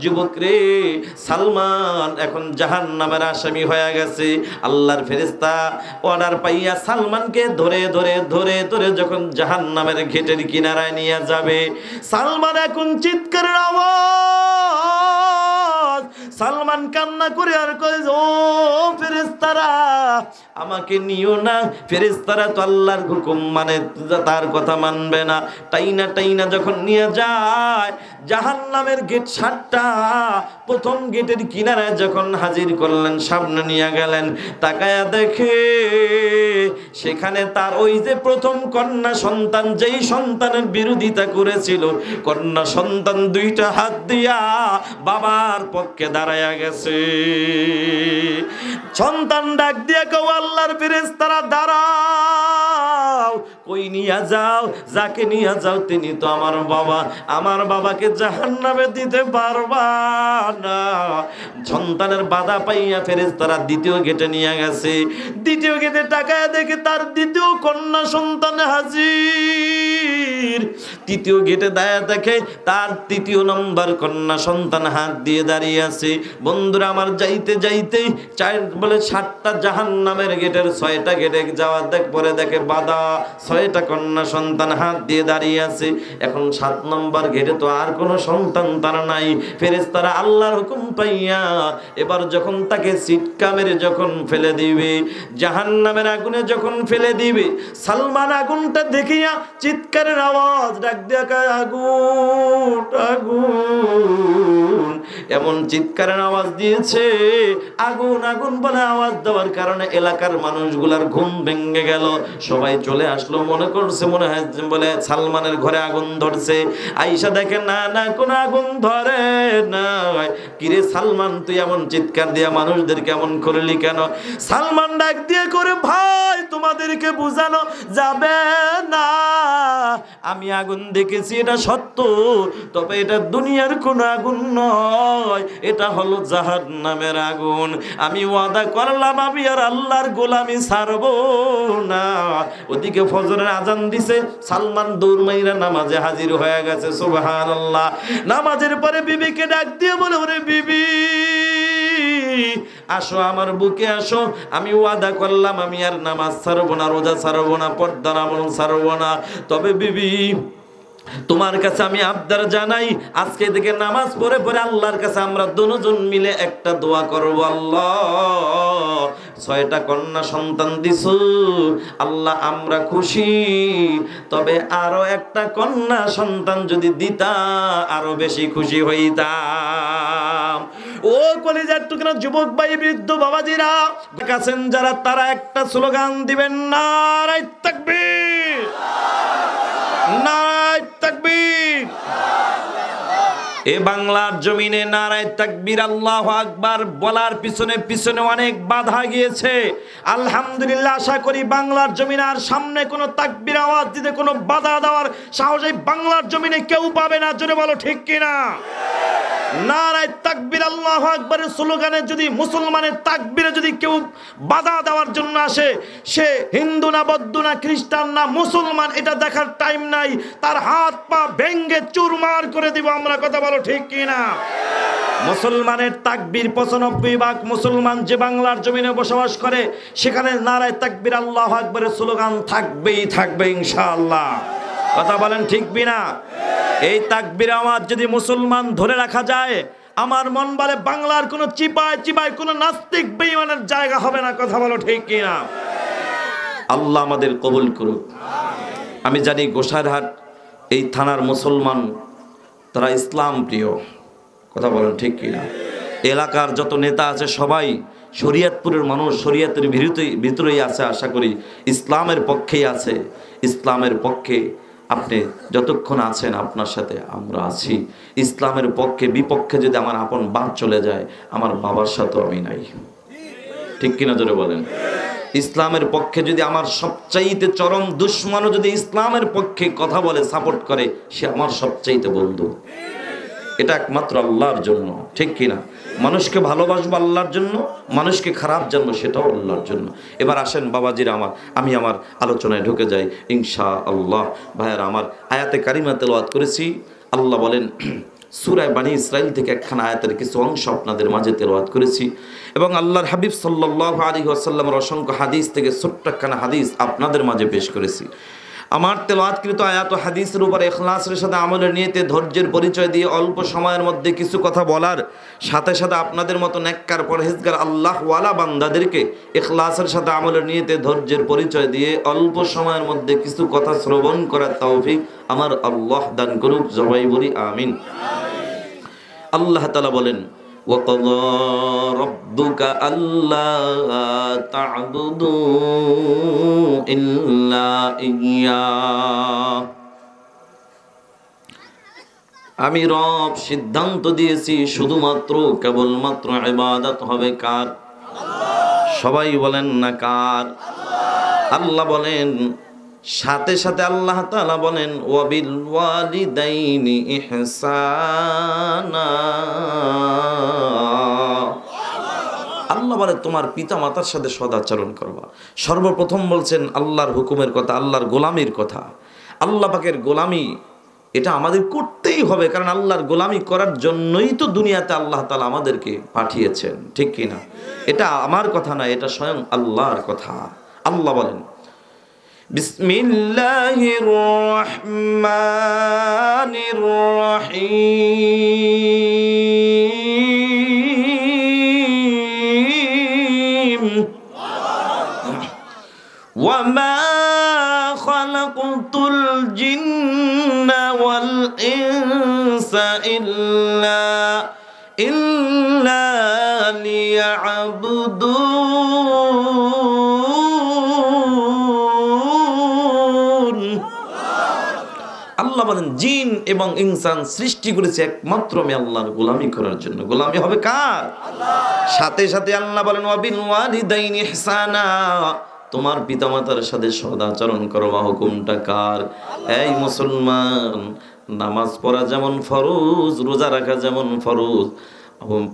যুবক রে, সালমান এখন জাহান্নামের আসামি হয়ে গেছে। আল্লাহর ফেরেশতা অর্ডার পাইয়া সালমানকে ধরে ধরে ধরে ধরে যখন জাহান্নামের ঘেটের কিনারায় নিয়ে যাবে, সালমান এখন চিৎকারের আওয়াজ, সালমান কান্না করে আর কয়, ও ফেরেশতারা আমাকে নিও না। ফেরেশতারা তো আল্লাহর হুকুম মানে তার কথা মানবে না। টাইনা টাইনা যখন নিয়ে যায়, জাহান্নামের গেট 7টা, প্রথম গেটের কিনারায় যখন হাজির করলেন, সামনে নিয়ে গেলেন, তাকায়া দেখে সেখানে তার ওই যে প্রথম কন্যা সন্তান, যেই সন্তানের বিরোধিতা করেছিল, কন্যা সন্তান 2টা হাত দিয়া বাবার পক্ষে দাঁড়ায়া গেছে। সন্তান ডাক দিয়া কও, আল্লাহর ফেরেশতারা দাঁড়াও, কই নিয়ে যাও, যাকে নিয়ে যাও তিনি তো আমার বাবা, আমার বাবাকে জাহান্নামে দিতে পারবা না। সন্তানের বাধা পাইয়া ফেরেশতারা দ্বিতীয় গেটে নিয়ে গেছে। দ্বিতীয় গেটে তাকায় দেখে তার দ্বিতীয় কন্যা সন্তান হাজির। তৃতীয় গেটে দাঁড়িয়ে দেখে তার 3য় নম্বর কন্যা সন্তান হাত দিয়ে দাঁড়িয়ে আছে। বন্ধুরা আমার, যাইতে যাইতে 7টা জাহান্নামের গেটের 6টা গেটে যাওয়া পরে দেখে বাধা, 6টা কন্যা সন্তান হাত দিয়ে দাঁড়িয়ে আছে। এখন 7 নম্বর গেটে তো আর কোনো সন্তান তার নাই। ফেরেশতারা আল্লাহর হুকুম পাইয়া এবার যখন তাকে সিটকা মেরে যখন ফেলে দিবে, জাহান্নামের আগুনে যখন ফেলে দিবে, সালমান আগুনটা দেখিয়া চিৎকারের আওয়াজ, ডাক দিয়া কয়, আগুন আগুন, এমন চিৎকারের আওয়াজ দিয়েছে, আগুন আগুন বলে আওয়াজ দেওয়ার কারণে এলাকার মানুষগুলার ঘুম ভেঙে গেল। সবাই চলে আসলো, মনে করছে মনে হয় বলে সালমানের ঘরে আগুন ধরছে। আইসা দেখে না না, কোন আগুন ধরে না। কিরে সালমান, তুই এমন চিৎকার দিয়া মানুষদেরকে এমন করলি কেন? সালমান ডাক দিয়ে করে, ভাই তোমাদেরকে বোঝানো যাবে না, আমি আগুন দেখেছি, এটা সত্য, তবে এটা দুনিয়ার কোন আগুন নয়, এটা হলো জাহান্নামের আগুন। আমি ওয়াদা করলাম আমি আর আল্লাহর গোলামি ছাড়বো না। ওদিকে ফজরের আজান দিছে, সালমান দৌড় মাইরা নামাজে হাজির হয়ে গেছে। সুবহানাল্লাহ। নামাজের পরে বিবিকে ডাক দিয়ে বলে, ওরে বিবি আসো, আমার বুকে আসো, আমি ওয়াদা করলাম আমি আর নামাজ ছাড়বো না, রোজা ছাড়বো না, পর্দার আমল ছাড়বো না। তবে বিবি তোমার কাছে আমি আবদার জানাই, আজকে থেকে নামাজ পড়ে পড়ে আল্লাহর কাছে আমরা দুজন মিলে একটা দোয়া করব। আল্লাহ 6টা কন্যা সন্তান দিছো, আল্লাহ আমরা খুশি, তবে আরো একটা কন্যা সন্তান যদি দিতা আরো বেশি খুশি হইতাম। ও কলিজার টুকরা যুবক ভাই, বৃদ্ধ বাবাজিরা আছেন যারা, তারা একটা স্লোগান দিবেন, নারায়ে তাকবীর, নারায়ে তাকবীর। এ বাংলার জমিনে নারায়ে তাকবীর, আল্লাহু আকবার বলার পিছনে পিছনে অনেক বাধা গিয়েছে। আলহামদুলিল্লাহ, আশা করি বাংলার জমিনে আর সামনে কোনো তাকবীর আওয়াজ দিতে কোনো বাধা দেওয়ার সাহস এই বাংলার জমিনে কেউ পাবে না। জোরে বলো ঠিক কিনা? নারায়ে তাকবীর, আল্লাহু আকবারের স্লোগানে যদি মুসলমানের তাকবীরে যদি কেউ বাধা দেওয়ার জন্য আসে, সে হিন্দু না, বৌদ্ধ না, খ্রিস্টান না, মুসলমান, এটা দেখার টাইম নাই, তার হাত পা ভেঙ্গে চুরমার করে দিব আমরা। কথা বলো ঠিক কিনা? মুসলমানের তাকবীর 95% মুসলমান যে বাংলার জমিনে বসবাস করে, সেখানে নারায়ে তাকবীর আল্লাহু আকবারের স্লোগান থাকবেই থাকবে ইনশাআল্লাহ। কথা বলেন ঠিক বিনা? এই তাকবীর আওয়াজ যদি মুসলমান ধরে রাখা যায়, আমার মন বলে বাংলার কোনো চিপায় চিপায় কোনো নাস্তিক বেঈমানের জায়গা হবে না। কথা বলো ঠিক কিনা? আল্লাহ আমাদের কবুল করুক। আমি জানি গোসাইরহাট এই থানার মুসলমান তারা ইসলাম প্রিয়। কথা বলেন ঠিক কিনা? এলাকার যত নেতা আছে সবাই শরীয়তপুরের মানুষ, শরীয়তের ভিতরেই আছে, আশা করি ইসলামের পক্ষেই আছে। ইসলামের পক্ষে আপনি যতক্ষণ আছেন, আপনার সাথে আমরা আছি। ইসলামের পক্ষে বিপক্ষে যদি আমার আপন বাপ চলে যায়, আমার বাবার সাথেও আমি নাই। ঠিক কিনা জোরে বলেন? ইসলামের পক্ষে যদি আমার সবচাইতে চরম দুশ্মনও যদি ইসলামের পক্ষে কথা বলে, সাপোর্ট করে, সে আমার সবচাইতে বন্ধু। এটা একমাত্র আল্লাহর জন্য। ঠিক কিনা? মানুষকে ভালোবাসবো আল্লাহর জন্য, মানুষকে খারাপ জানবো সেটাও আল্লাহর জন্য। এবার আসেন বাবাজিরা আমার, আমি আমার আলোচনায় ঢুকে যাই ইনশাআল্লাহ। ভাইয়ারা আমার, আয়াতে কারিমা তেলাওয়াত করেছি। আল্লাহ বলেন সূরা বনী ইসরাইল থেকে একখানা আয়াতের কিছু অংশ আপনাদের মাঝে তেলাওয়াত করেছি এবং আল্লাহর হাবিব সাল্লাল্লাহু আলাইহি ওয়াসাল্লামের অসংখ্য হাদিস থেকে ছোট্ট একখানা হাদিস আপনাদের মাঝে পেশ করেছি। আমার তেলাওয়াতকৃত আয়াত ও হাদিসের উপর ইখলাসের সাথে আমলের নিয়তে ধৈর্যের পরিচয় দিয়ে অল্প সময়ের মধ্যে কিছু কথা বলার সাথে সাথে আপনাদের মতো নেককার পরহেজগার আল্লাহওয়ালা বান্দাদেরকে ইখলাসের সাথে আমলের নিয়তে ধৈর্যের পরিচয় দিয়ে অল্প সময়ের মধ্যে কিছু কথা শ্রবণ করার তৌফিক আমার আল্লাহ দান করুক। সবাই বলি আমিন। আল্লাহ তাআলা বলেন, وَقَضَى رَبُّكَ أَلَّا تَعْبُدُوا إِلَّا إِيَّاهُ আমি রব সিদ্ধান্ত দিয়েছি শুধুমাত্র কেবলমাত্র ইবাদত হবে কার? সবাই বলেন না কার? আল্লাহ বলেন, সাথে সাথে আল্লাহ তাআলা বলেন ওয়াবিল ওয়ালিদাইনি ইহসানা। আল্লাহ বলে তোমার পিতা মাতার সাথে সদাচরণ করবা। সর্বপ্রথম বলছেন আল্লাহর হুকুমের কথা, আল্লাহর গোলামির কথা। আল্লাহ পাকের গোলামি এটা আমাদের করতেই হবে, কারণ আল্লাহর গোলামি করার জন্যই তো দুনিয়াতে আল্লাহ তাআলা আমাদেরকে পাঠিয়েছেন, ঠিক কিনা? এটা আমার কথা না, এটা স্বয়ং আল্লাহর কথা। আল্লাহ বলেন বিসমিল্লাহির রহমানির রহিম ওয়া মা খালাকতুল জিন্না ওয়াল ইনসা ইল্লা লিয়াবুদুন। আল্লাহ বলেন জিন এবং ইনসান সৃষ্টি করেছে একমাত্র আমি আল্লাহর গোলামি করার জন্য। গোলামি হবে কার? সাথে সাথে আল্লাহ বলেন ওয়াবিল ওয়ালিদাইনি ইহসানা, তোমার পিতামাতার সাথে সদাচরণ করবা। হুকুমটা কার? এই মুসলমান, নামাজ পড়া যেমন ফরজ, রোজা রাখা যেমন ফরজ,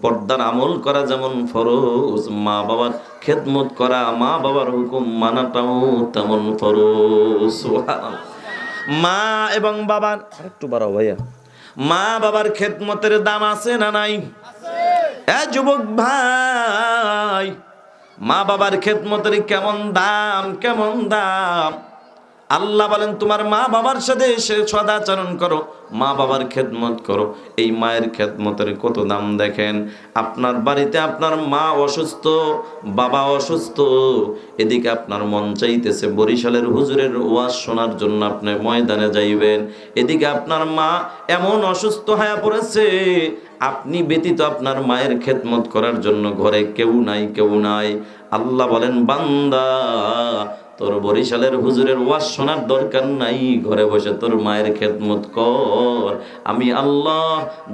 পর্দার আমল করা যেমন ফরজ, মা বাবার খেদমত করা, মা বাবার হুকুম মানাটাও তেমন ফরজ। মা এবং বাবার একটু বাড়াও ভাইয়া, মা বাবার খেদমতের দাম আছে না নাই? যুবক ভাই, মা বাবার খেদমতের কেমন দাম, কেমন দাম! আল্লাহ বলেন তোমার মা বাবার সাথে সদাচরণ করো, মা বাবার খেদমত করো। এই মায়ের খেদমতের কত দাম দেখেন। আপনার বাড়িতে আপনার মা অসুস্থ, বাবা অসুস্থ, এদিকে আপনার মন চাইতেছে বরিশালের হুজুরের ওয়াজ শোনার জন্য আপনি ময়দানে যাইবেন, এদিকে আপনার মা এমন অসুস্থ হয়ে পড়েছে, আপনি ব্যতীত আপনার মায়ের খেদমত করার জন্য ঘরে কেউ নাই, কেউ নাই। আল্লাহ বলেন বান্দা, তোর বরিশালের হুজুরের ওয়াজ শোনার দরকার নাই, ঘরে বসে তোর মায়ের খেদমত কর। আমি আল্লাহ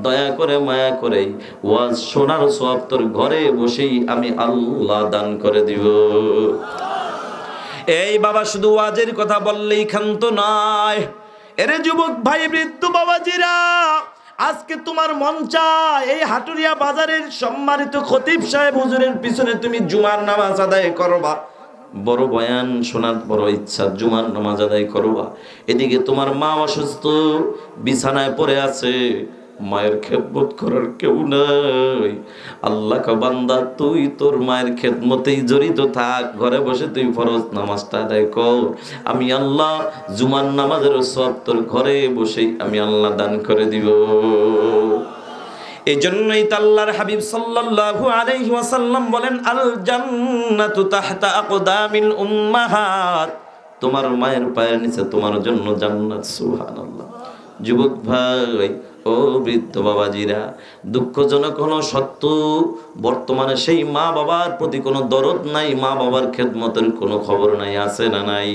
দয়া করে মায়া করে ওয়াজ শোনার সওয়াব তোর ঘরে বসেই আমি আল্লাহ দান করে দিব। এই বাবা শুধু ওয়াজের কথা বললেই ক্ষান্ত নয়। এরে যুবক ভাই, বৃদ্ধ বাবাজিরা, আজকে তোমার মন চায় এই হাটুরিয়া বাজারের সম্মানিত খতিব সাহেব হুজুরের পিছনে তুমি জুমার নামাজ আদায় করবা, বড় বয়ান শোনার বড় ইচ্ছা, জুমার নামাজ আদায় করবা। এদিকে তোমার মা অসুস্থ, বিছানায় পড়ে আছে, মায়ের খেদমত করার কেউ নাই। আল্লাহ কা বান্দা, তুই তোর মায়ের খেদমতেই জড়িত থাক, ঘরে বসে তুই ফরজ নামাজটা আদায় কর। আমি আল্লাহ জুমার নামাজের সওয়াব তোর ঘরে বসেই আমি আল্লাহ দান করে দিব। এই জন্যই তো আল্লাহর হাবিব সাল্লাল্লাহু আলাইহি ওয়াসাল্লাম বলেন আল জান্নাতু তাহতা আকদামিল উম্মাহাত, তোমার মায়ের পায়ের নিচে তোমার জন্য জান্নাত। সুবহানাল্লাহ। যুবক ভাই ও বৃদ্ধ বাবাজিরা, দুঃখজনক হলো সত্য, বর্তমানে সেই মা বাবার প্রতি কোনো দরদ নাই, মা বাবার খেদমতের কোনো খবর নাই। আছে না নাই?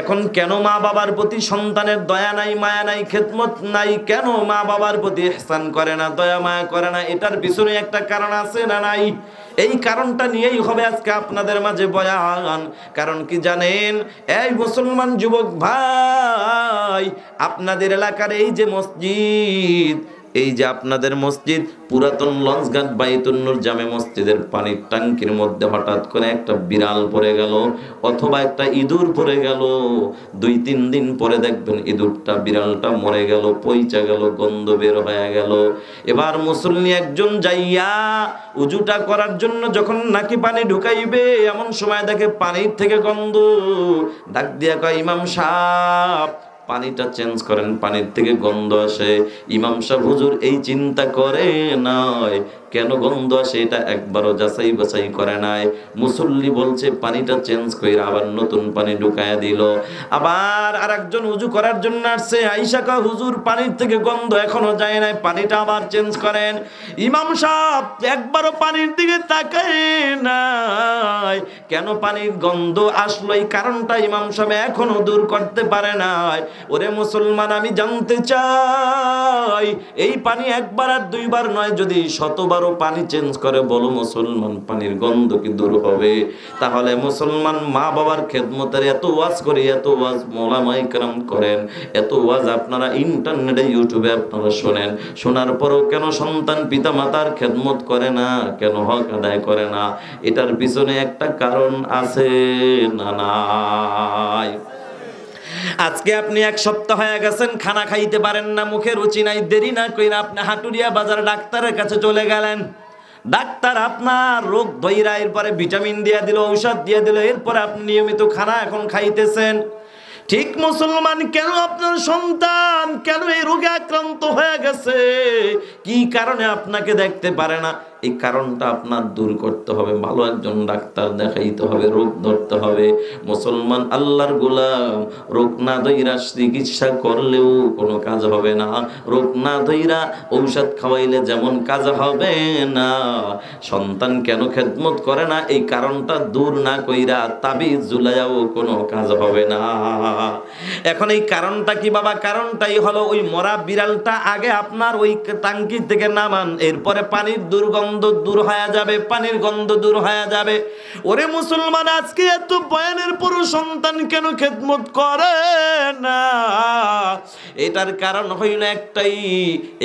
এখন কেন মা বাবার প্রতি সন্তানের দয়া নাই, মায়া নাই, খেদমত নাই? কেন মা বাবার প্রতি ইহসান করে না, দয়া মায়া করে না? এটার পিছনে একটা কারণ আছে না নাই? এই কারণটা নিয়েই হবে আজকে আপনাদের মাঝে বয়ান। কারণ কি জানেন, এই মুসলমান যুবক ভাই, আপনাদের এলাকার এই যে মসজিদ, এই যে আপনাদের মসজিদ পুরাতন লঞ্চঘাট বাইতুন নূর জামে মসজিদের পানির ট্যাঙ্কির মধ্যে হঠাৎ করে একটা বিড়াল পড়ে গেল অথবা একটা ইঁদুর পড়ে গেল, 2-3 দিন পরে দেখবেন ইঁদুরটা বিড়ালটা মরে গেল, পইচা গেল, গন্ধ বের হয়ে গেল। এবার মুসল্লি একজন যাইয়া উজুটা করার জন্য যখন নাকি পানি ঢুকাইবে এমন সময় দেখে পানির থেকে গন্ধ, ডাক দিয়া কয় ইমাম সাহেব পানিটা চেঞ্জ করেন, পানির থেকে গন্ধ আসে। ইমাম সাহেব হুজুর এই চিন্তা করে নয় কেন গন্ধ আসে এটা একবারও যাচাই বাছাই করে নাই। মুসল্লি বলছে পানিটা চেঞ্জ করে আবার নতুন পানি ঢুকায়া দিল। আবার আরেকজন উজু করার জন্য আসছে, আয়েশা কয় হুজুর পানির থেকে গন্ধ এখনো যায় নাই, পানিটা আবার চেঞ্জ করেন। ইমাম সাহেব একবারও পানির দিকে তাকায় নাই, কেন পানির গন্ধ আসলো এই কারণটা ইমাম সাহেব এখনো দূর করতে পারে নাই। ওরে মুসলমান আমি জানতে চাই এই পানি একবার আর দুইবার নয়, যদি শতবারও পানি চেঞ্জ করে বলো মুসলমান পানির গন্ধ কি দূর হবে? তাহলে মুসলমান মা বাবার খেদমতের এত ওয়াজ করে, এত ওয়াজ ওলামায়ে কেরাম করেন, এত ওয়াজ আপনারা ইন্টারনেটে ইউটিউবে আপনারা শোনেন, শোনার পরও কেন সন্তান পিতা মাতার খেদমত করে না, কেন হক আদায় করে না? এটার পিছনে একটা কারণ আছে না নাই? আজকে আপনি 1 সপ্তাহ হয়ে গেছেন খানা খাইতে পারেন না, মুখে রুচি নাই, দেরি না কইরা আপনি হাটুরিয়া বাজার ডাক্তারের কাছে চলে গেলেন। ডাক্তার আপনার রোগ ধইরা এরপরে ভিটামিন দিয়ে দিল, ঔষধ দিয়ে দিল, এরপরে আপনি নিয়মিত খানা এখন খাইতেছেন। ঠিক মুসলমান কেন আপনার সন্তান কেন এই রোগে আক্রান্ত হয়ে গেছে, কি কারণে আপনাকে দেখতে পারে না? এই কারণটা আপনার দূর করতে হবে, ভালো একজন ডাক্তার দেখাইতে হবে, রোগ ধরতে হবে। মুসলমান আল্লাহর গোলাম, রোগ না ধইরা চিকিৎসা করলেও কোনো কাজ হবে না, রোগ না ধইরা ঔষধ খাওয়াইলে যেমন কাজ হবে না। সন্তান কেন খেদমত করে না এই কারণটা দূর না কইরা তাবিজ ঝুলাইয়াও কোনো কাজ হবে না। এখন এই কারণটা কি বাবা? কারণটাই হলো ওই মরা বিড়ালটা আগে আপনার ওই টাঙ্কি থেকে নামান, এরপরে পানির দুর্গন্ধ দূর হয়ে যাবে, পানির গন্ধ দূর হয়ে যাবে। ওরে মুসলমান আজকে এত বয়ানের পুরো সন্তান কেন খেদমত করে না? এটার কারণ হইল একটাই।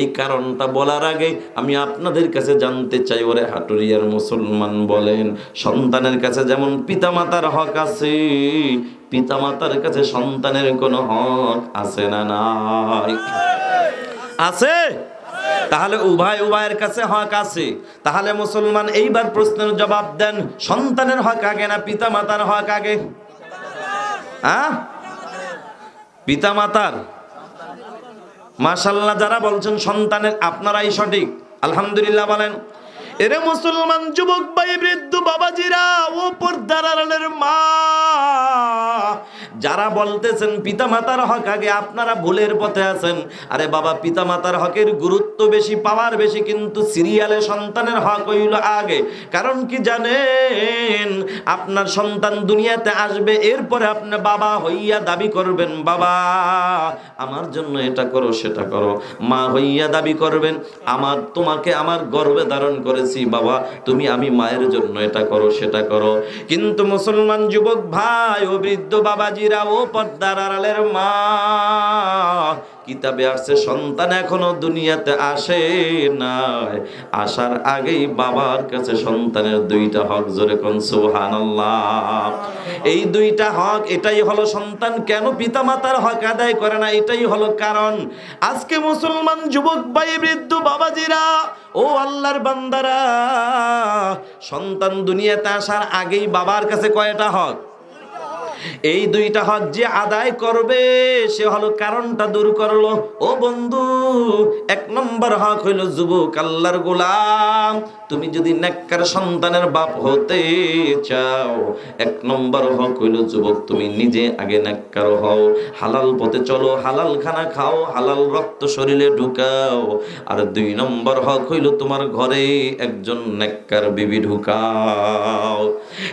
এই কারণটা বলার আগে আমি আপনাদের কাছে জানতে চাই, ওরে হাটুরিয়ার মুসলমান বলেন, সন্তানের কাছে যেমন পিতামাতার হক আছে, পিতামাতার কাছে সন্তানের কোনো হক আছে না নাই? আছে। তাহলে উভয়ের কাছে হক আছে। তাহলে মুসলমান এইবার প্রশ্নের জবাব দেন, সন্তানের হক আগে না পিতামাতার হক আগে? পিতামাতার। মাশাআল্লাহ, যারা বলছেন সন্তানের আপনারাই সঠিক, আলহামদুলিল্লাহ বলেন। এরে মুসলমান যুবক ভাই, বৃদ্ধ বাবাজিরা, ও পর্দার আড়ালের মা যারা বলতেছেন পিতামাতার হক আগে, আপনারা ভুলের পথে আছেন। আরে বাবা, পিতামাতার হকের গুরুত্ব বেশি, পাওয়ার বেশি, কিন্তু সিরিয়ালে সন্তানের হক হইল আগে। কারণ কি জানেন? আপনার সন্তান দুনিয়াতে আসবে, এরপরে আপনি বাবা হইয়া দাবি করবেন, বাবা আমার জন্য এটা করো সেটা করো। মা হইয়া দাবি করবেন, তোমাকে আমার গর্ভে ধারণ করেছি বাবা, তুমি আমি মায়ের জন্য এটা করো সেটা করো। কিন্তু মুসলমান যুবক ভাই ও বৃদ্ধ বাবাজিরা, ও পর্দার আড়ালের মা, কিতাবে আসছে সন্তান এখনো দুনিয়াতে আসে নাই, আসার আগেই বাবার কাছে সন্তানের 2টা হক। জোরে কোন সুবহানাল্লাহ। এই 2টা হক, এটাই হলো সন্তান কেন পিতামাতার হক আদায় করে না, এটাই হলো কারণ। আজকে মুসলমান যুবক ভাই বৃদ্ধ বাবাজিরা, ও আল্লাহর বান্দারা, সন্তান দুনিয়াতে আসার আগেই বাবার কাছে কয়টা হক? এই 2টা হক যে আদায় করবে সে হলো কারণটা দূর করলো। ও বন্ধু, 1 নম্বর হক হইল যুবক আল্লাহর গোলাম, তুমি যদি নেককার সন্তানের বাপ হতে চাও, 1 নম্বর হক হইল যুবক তুমি নিজে আগে নেককার হও, হালাল পথে চলো, হালাল খানা খাও, হালাল রক্ত শরীরে ঢুকাও। আর 2 নম্বর হক হইল তোমার ঘরে একজন নেককার বিবি ঢুকাও।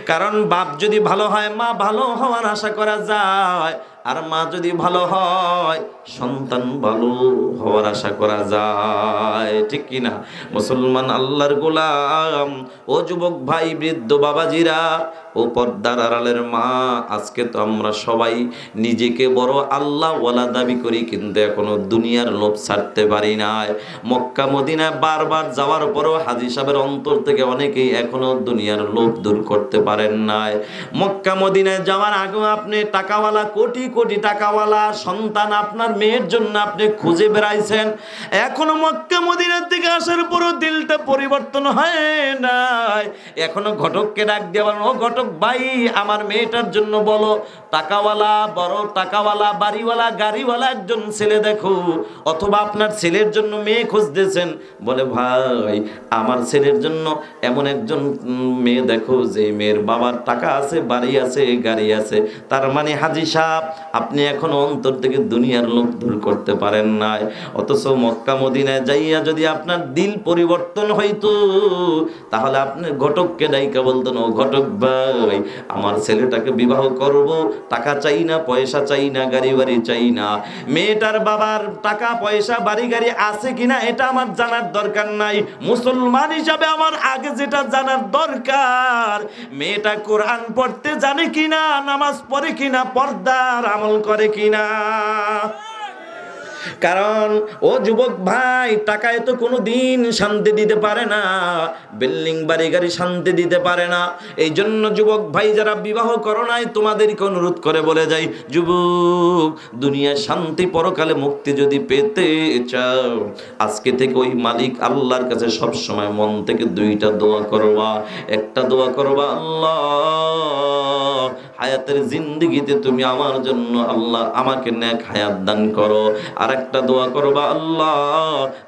কারণ বাপ যদি ভালো হয়, মা ভালো হওয়ার আশা করা যায়। আর মা যদি ভালো হয় সন্তান ভালো হওয়ার আশা করা যায়, ঠিক কিনা? মুসলমান আল্লাহর গোলাম, ও যুবক ভাই, বৃদ্ধ বাবাজিরা, ও পর্দার আড়ালের মা, আজকে তো আমরা সবাই নিজেকে বড় আল্লাহওয়ালা দাবি করি, কিন্তু এখনো দুনিয়ার লোভ ছাড়তে পারি নাই। মক্কা মদিনায় বারবার যাওয়ার পরও হাজী সাহেবের অন্তর থেকে অনেকেই এখনো দুনিয়ার লোভ দূর করতে পারেন নাই। মক্কা মদিনায় যাওয়ার আগেও আপনি টাকাওয়ালা, কোটি কোটি টাকাওয়ালা সন্তান আপনার মেয়ের জন্য আপনি খুঁজে বেড়াইছেন, এখনো মক্কা মদিনার থেকে আসার পরও দিলটা পরিবর্তন হয় নাই। এখনো ঘটককে ডাক দিয়ে বলেন, ও ঘটক ভাই, আমার মেয়েটার জন্য বলো, টাকাওয়ালা, বড় টাকাওয়ালা, বাড়িওয়ালা, গাড়িওয়ালা একজন ছেলে দেখো। অথবা আপনার ছেলের জন্য মেয়ে খুঁজতেছেন, বলে ভাই আমার ছেলের জন্য এমন একজন মেয়ে দেখো যে মেয়ের বাবার টাকা আছে, বাড়ি আছে, গাড়ি আছে। তার মানে হাজী সাহেব, আপনি এখনো অন্তর থেকে দুনিয়ার লোভ দূর করতে পারেন নাই। অথচ মক্কা মদিনায় যাইয়া যদি আপনার দিল পরিবর্তন হইতো, তাহলে আপনি ঘটককে ডাইকা বলতেন, ও ঘটক ভাই, আমার ছেলেটাকে বিবাহ করব, টাকা চাই না, পয়সা চাই না, গাড়ি বাড়ি চাই না, মেয়েটার বাবার টাকা পয়সা বাড়ি গাড়ি আছে কিনা এটা আমার জানার দরকার নাই। মুসলমান হিসাবে আমার আগে যেটা জানার দরকার, মেয়েটা কোরআন পড়তে জানে কিনা, নামাজ পড়ে কিনা, পর্দার আমল করে কিনা। কারণ ও যুবক ভাই, টাকায় তো কোনো দিন শান্তি দিতে পারে না, বিল্ডিং বাড়ি গাড়ি শান্তি দিতে পারে না। এই জন্য যুবক ভাই যারা বিবাহ করো নাই, তোমাদেরকে অনুরোধ করে বলে যাই, যুবক, দুনিয়ার শান্তি পরকালে মুক্তি যদি পেতে চাও, আজকে থেকে ওই মালিক আল্লাহর কাছে সব সময় মন থেকে দুইটা দোয়া করবা। একটা দোয়া করবা, আল্লাহ হায়াতের জিন্দেগিতে তুমি আমার জন্য আল্লাহ আমাকে নেক হায়াত দান করো। আর একটা দোয়া করবা, আল্লাহ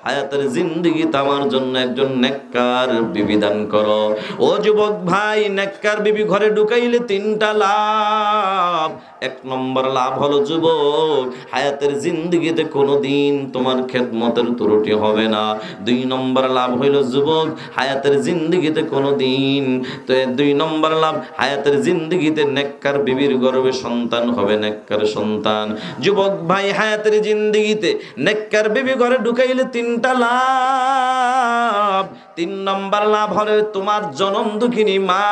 হায়াতের জিন্দেগিতে আমার জন্য একজন নেককার বিবি দান করো। ও যুবক ভাই, নেককার বিবি ঘরে ঢুকাইলে তিনটা লাভ। এক নম্বর লাভ হলো যুবক, হায়াতের জিন্দেগিতে কোনোদিন তোমার খেদমতের ত্রুটি হবে না। দুই নম্বর লাভ হইল যুবক, হায়াতের জিন্দেগিতে কোনোদিন তো দুই নম্বর লাভ, হায়াতের জিন্দেগিতে নেককার বিবির গর্ভে সন্তান হবে, নেককার সন্তান। যুবক ভাই, হায়াতের জিন্দেগিতে নেককার বিবি ঘরে ঢুকাইলে তিনটা লাভ। তিন নম্বর লাভ হলে তোমার জনম দুঃখিনী মা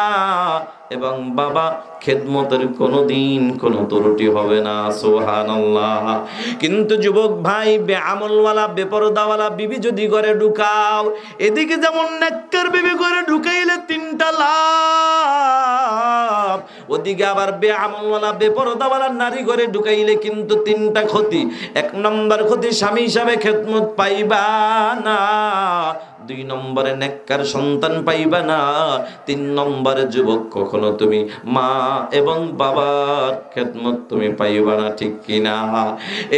এবং বাবা খেদমতের কোনোদিন কোনো ত্রুটি হবে না। সুবহানাল্লাহ। কিন্তু যুবক ভাই, বেআমলওয়ালা বেপরদাওয়ালা বিবি যদি ঘরে ঢুকাও, এদিকে যেমন নেককার বিবি ঘরে ঢুকাইলে তিনটা লাভ, ওদিকে আবার বেআমলওয়ালা বেপরদাওয়ালা নারী ঘরে ঢুকাইলে কিন্তু তিনটা ক্ষতি। এক নম্বর ক্ষতি, স্বামী হিসাবে খেদমত পাইবা না। দুই নম্বরে নেককার সন্তান পাইবা না। তিন নম্বরে যুবক, কখনো তুমি মা এবং বাবার খেদমত তুমি পাইবা না, ঠিক কিনা?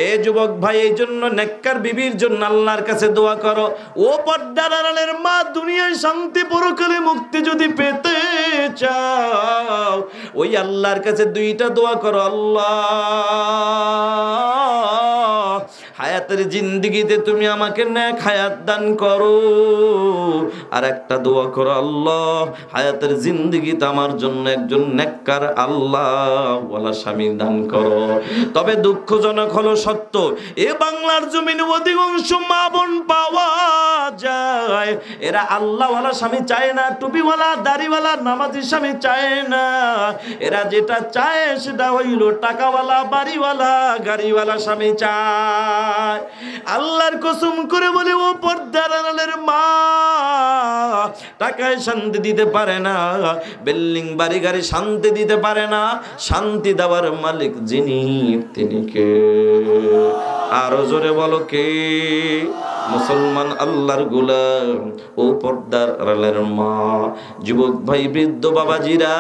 এ যুবক ভাই, এই জন্য নেককার বিবির জন্য আল্লাহর কাছে দোয়া করো। ও পর্দার আড়ালের মা, দুনিয়ায় শান্তি পরকালে মুক্তি যদি পেতে চাও, ওই আল্লাহর কাছে দুইটা দোয়া করো। আল্লাহ হায়াতের জিন্দেগিতে তুমি আমাকে নেক হায়াত দান করো। আর একটা দোয়া করো, আল্লাহ হায়াতের জিন্দেগিতে আমার জন্য একজন নেককার আল্লাহওয়ালা স্বামী দান করো। তবে দুঃখজনক হলো সত্য, এ বাংলার জমিনে অধিকাংশ মা বোন পাওয়া যায়, এরা আল্লাহওয়ালা স্বামী চায় না, টুপিওয়ালা দাড়িওয়ালা নামাজি স্বামী চায় না। এরা যেটা চায় সেটা হইল টাকাওয়ালা বাড়িওয়ালা গাড়িওয়ালা স্বামী চায়। আল্লাহর কসম করে বলে, ও পর্দার আড়ালের মা, টাকায় শান্তি দিতে পারে না, বিল্ডিং বাড়ি গাড়ি শান্তি দিতে পারে না। শান্তি দেওয়ার মালিক যিনি, তিনি কে? আরো জোরে বলো কে? মুসলমান আল্লাহর গোলাম, ও পর্দার আড়ালের মা, যুবক ভাই, বৃদ্ধ বাবাজিরা,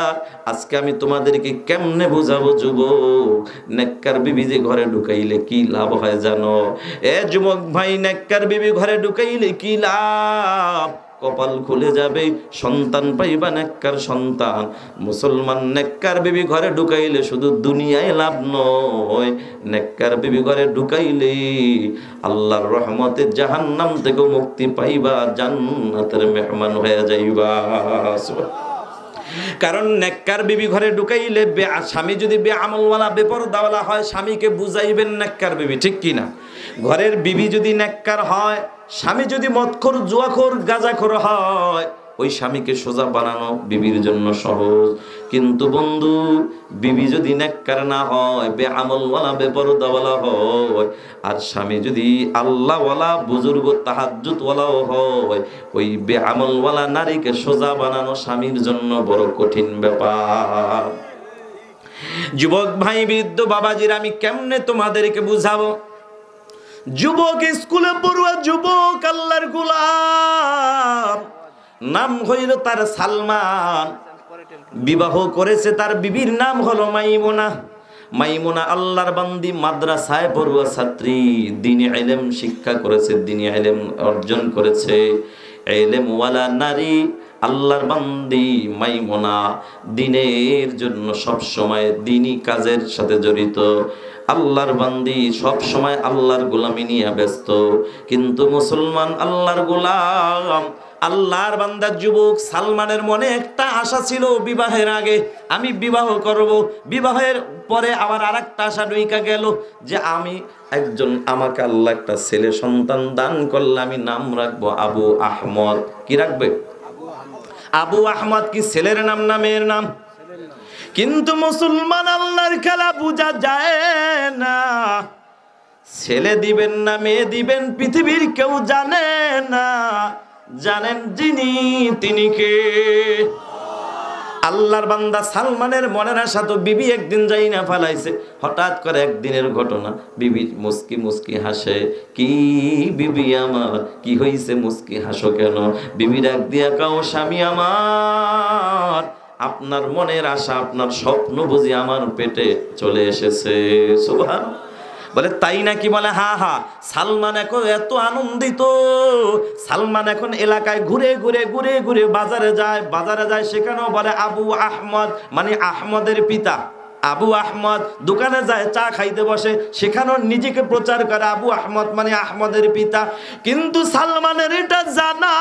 আজকে আমি তোমাদেরকে কেমনে বুঝাবো যুবক, নেককার বিবি যে ঘরে ঢুকাইলে কি লাভ হয় জানো? এ যুবক ভাই, নেককার বিবি ঘরে ঢুকাইলে কি লাভ? কপাল খুলে যাবে, সন্তান পাইবা নেককার সন্তান। মুসলমান, নেককার বিবি ঘরে ঢুকাইলে শুধু দুনিয়ায় লাভ নয়, নেককার বিবি ঘরে ঢুকাইলে আল্লাহর রহমতে জাহান্নাম থেকে মুক্তি পাইবা, জান্নাতের মেহমান হয়ে যাইবা। কারণ নেককার বিবি ঘরে ঢুকাইলে স্বামী যদি বেআমলওয়ালা বেপরদাওয়ালা হয় স্বামীকে বুঝাইবেন নেককার বিবি, ঠিক কিনা? ঘরের বিবি যদি নেককার হয়, স্বামী যদি মদখোর জুয়াখোর গাঁজাখোর হয়, ওই স্বামীকে সোজা বানানো বিবির জন্য সহজ। কিন্তু বন্ধু, বিবি যদি নেককার না হয়, বেআমলওয়ালা বেপরদাওয়ালা হয়, আর স্বামী যদি আল্লাহওয়ালা বুজুর্গ তাহাজ্জুদওয়ালাও হয়, ওই বেআমলওয়ালা নারীকে সোজা বানানো স্বামীর জন্য বড় কঠিন ব্যাপার। যুবক ভাই, বৃদ্ধ বাবাজির, আমি কেমনে তোমাদেরকে বুঝাবো? যুবক, স্কুলে পড়ুয়া যুবক, আল্লাহর গোলাম, নাম হইল তার সালমান, বিবাহ করেছে, তার বিবির নাম হলো মাইমুনা। মাইমুনা আল্লাহর বান্দি, মাদ্রাসায় পড়ুয়া ছাত্রী, দ্বীনি ইলম শিক্ষা করেছে, দ্বীনি ইলম অর্জন করেছে, ইলমওয়ালা নারী, আল্লাহর বান্দি মাইমুনা দ্বীনের জন্য সব সময় দ্বীনি কাজের সাথে জড়িত। আল্লাহর বান্দি সব সময় আল্লাহর গোলামি নিয়ে ব্যস্ত। কিন্তু মুসলমান আল্লাহর গোলাম, আল্লাহর বান্দা যুবক সালমানের মনে একটা আশা ছিল বিবাহের আগে, আমি বিবাহ করব। বিবাহের পরে আবার আরেকটা আশা ঢুইকা গেল যে আমি একজন, আমাকে আল্লাহ একটা ছেলে সন্তান দান করলে আমি নাম রাখবো আবু আহমদ। কি রাখবে? আবু আহমদ কি ছেলের নাম না মেয়ের নাম? কিন্তু মুসলমান, আল্লাহর খেলা বোঝা যায় না। ছেলে দিবেন না মেয়ে দিবেন পৃথিবীর কেউ জানে না, জানেন যিনি তিনি কে? আল্লাহর বান্দা সালমানের মনের আশা তো বিবি একদিন যাই না ফালাইছে। হঠাৎ করে একদিনের ঘটনা, বিবি মুস্কি মুস্কি হাসে। কি বিবি আমার, কি হইছে মুস্কি হাসো কেন? বিবি ডাক দিয়া কাও, স্বামী আমার, আপনার মনের আশা, আপনার স্বপ্ন বুঝি আমার পেটে চলে এসেছে। সুবহানাল্লাহ। বলে তাই নাকি? বলে হা হা। সালমান এখন এত আনন্দিত, সালমান এখন এলাকায় ঘুরে ঘুরে ঘুরে ঘুরে বাজারে যায়, সেখানেও বলে আবু আহমদ, মানে আহমদের পিতা। আবু আহমদ দোকানে যায়, চা খাইতে বসে, সেখানেও নিজেকে প্রচার করে আবু আহমদ মানে আহমদের পিতা। কিন্তু সালমানের এটা জানা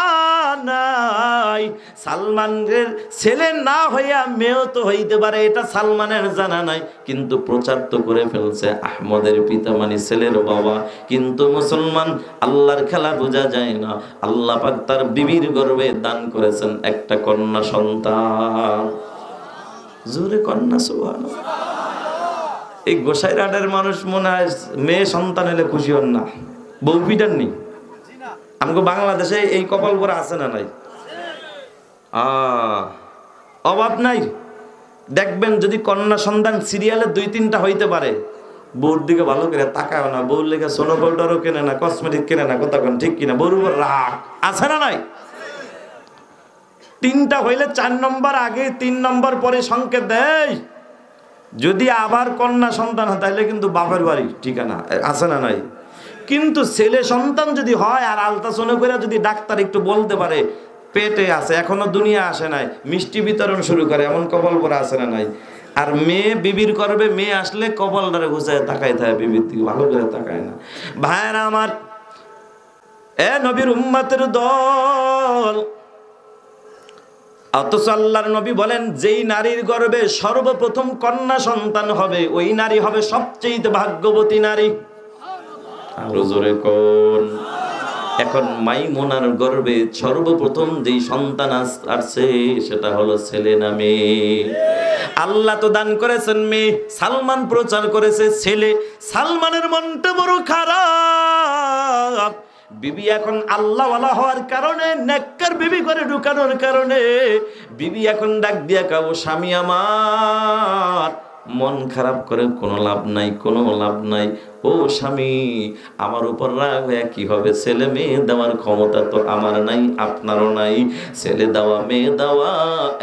নাই, সালমানের ছেলে না হইয়া মেয়েও তো হইতে পারে, এটা সালমানের জানা নাই। কিন্তু প্রচার তো করে ফেলছে আহমদের পিতা মানে ছেলের বাবা। কিন্তু মুসলমান, আল্লাহর খেলা বোঝা যায় না। আল্লাহ পাক তার বিবির গর্ভে দান করেছেন একটা কন্যা সন্তান। জোরে কন্যা, সুবহানাল্লাহ। এই গোসাইরহাটের মানুষ মনে হয় মেয়ে সন্তান হলে খুশি হন না, বউ পিটার নেই। আমাকে বাংলাদেশে এই কপাল পরে আছে না নাই? অভাব নাই। দেখবেন যদি কন্যা সন্তান সিরিয়ালে 2-3টা হইতে পারে, বউর দিকে ভালো করে তাকায় না, বউর লেগে সোনো পাউডারও কেনে না, কসমেটিক কেনে না, কথা কোন ঠিক কিনা? বউর উপর রাগ আছে না নাই? 3টা হইলে 4 নম্বর আগে 3 নম্বর পরে সংকেত দেয়। যদি আবার কন্যা সন্তান হয় তাহলে কিন্তু বাপের বাড়ি ঠিকানা আছে না নাই? কিন্তু ছেলে সন্তান যদি হয় আর আলট্রাসাউন্ড করে যদি ডাক্তার একটু বলতে পারে পেটে আছে, এখনো দুনিয়া আসে নাই, মিষ্টি বিতরণ শুরু করে, এমন কপাল পরে আছে না নাই? আর মেয়ে বিবির করবে, মেয়ে আসলে কপালটারে ঘুষায় তাকাই থাকে, বিবির দিকে ভালো করে তাকায় না। ভাইরা আমার, এ নবীর উম্মতের দল, অথচ আল্লাহর নবী বলেন যেই নারীর গর্ভে সর্বপ্রথম কন্যা সন্তান হবে ওই নারী হবে সবচেয়ে ভাগ্যবতী নারী। আরো জোরে কোন। এখন মাইমুনার গর্ভে সর্বপ্রথম যেই সন্তান আসছে সেটা হলো ছেলে না মেয়ে? আল্লাহ তো দান করেছেন মেয়ে, সালমান প্রচার করেছে ছেলে। সালমানের মনটা বড় খারাপ। বিবি এখন আল্লাহওয়ালা হওয়ার কারণে, নেককার বিবি করে ঢুকানোর কারণে বিবি এখন ডাক দিয়া কাও, স্বামী আমার, মন খারাপ করে কোনো লাভ নাই, কোনো লাভ নাই। ও স্বামী, আমার উপর রাগ হয়ে কি হবে? ছেলে মেয়ে দেওয়ার ক্ষমতা তো আমার নাই, আপনারও নাই। ছেলে দেওয়া মেয়ে দেওয়া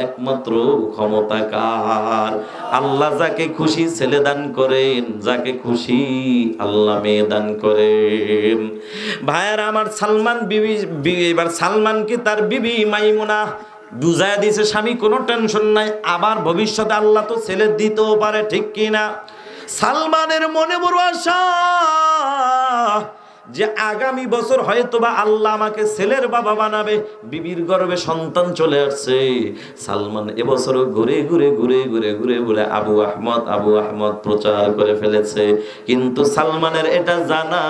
একমাত্র ক্ষমতা কার? আল্লাহ যাকে খুশি ছেলে দান করেন, যাকে খুশি আল্লাহ মেয়ে দান করেন। ভাইয়ারা আমার, সালমান বিবি, এবার সালমানকে তার বিবি মাইমুনা বুঝাইয়া দিয়েছে, স্বামী কোনো টেনশন নাই, আবার ভবিষ্যতে আল্লাহ তো ছেলে দিতেও পারে, ঠিক কিনা? সালমানের মনে বড় আশা, যে আগামী বছর হয়তোবা আল্লাহ আমাকে ছেলের বাবা বানাবে, বিবির গর্ভে সন্তান চলে আসছে। সালমান এবছরও ঘুরে ঘুরে ঘুরে ঘুরে ঘুরে ঘুরে আবু আহমদ প্রচার করে ফেলেছে, কিন্তু সালমানের এটা জানা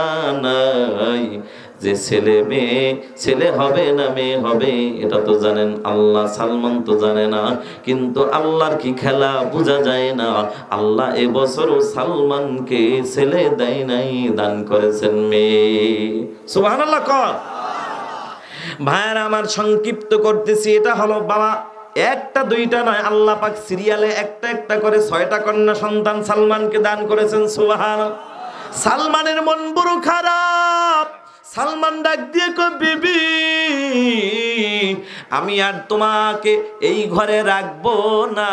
নাই যে ছেলে মেয়ে, ছেলে হবে না মেয়ে হবে, এটা তো জানেন আল্লাহ, সালমান তো জানে না। কিন্তু আল্লাহর কি খেলা বোঝা যায় না। আল্লাহ এবছরও সালমানকে ছেলে দেয় নাই, দান করেছেন মেয়ে। সুবহানাল্লাহ কর। ভাইরা আমার, সংক্ষিপ্ত করতেছি, এটা হলো বাবা একটা দুইটা নয়, আল্লাহ পাক সিরিয়ালে একটা একটা করে 6টা কন্যা সন্তান সালমানকে দান করেছেন। সুবহানাল্লাহ। সালমানের মন বড় খারাপ। সালমান ডাক দিয়ে কয়, বিবি আমি আর তোমাকে এই ঘরে রাখবো না,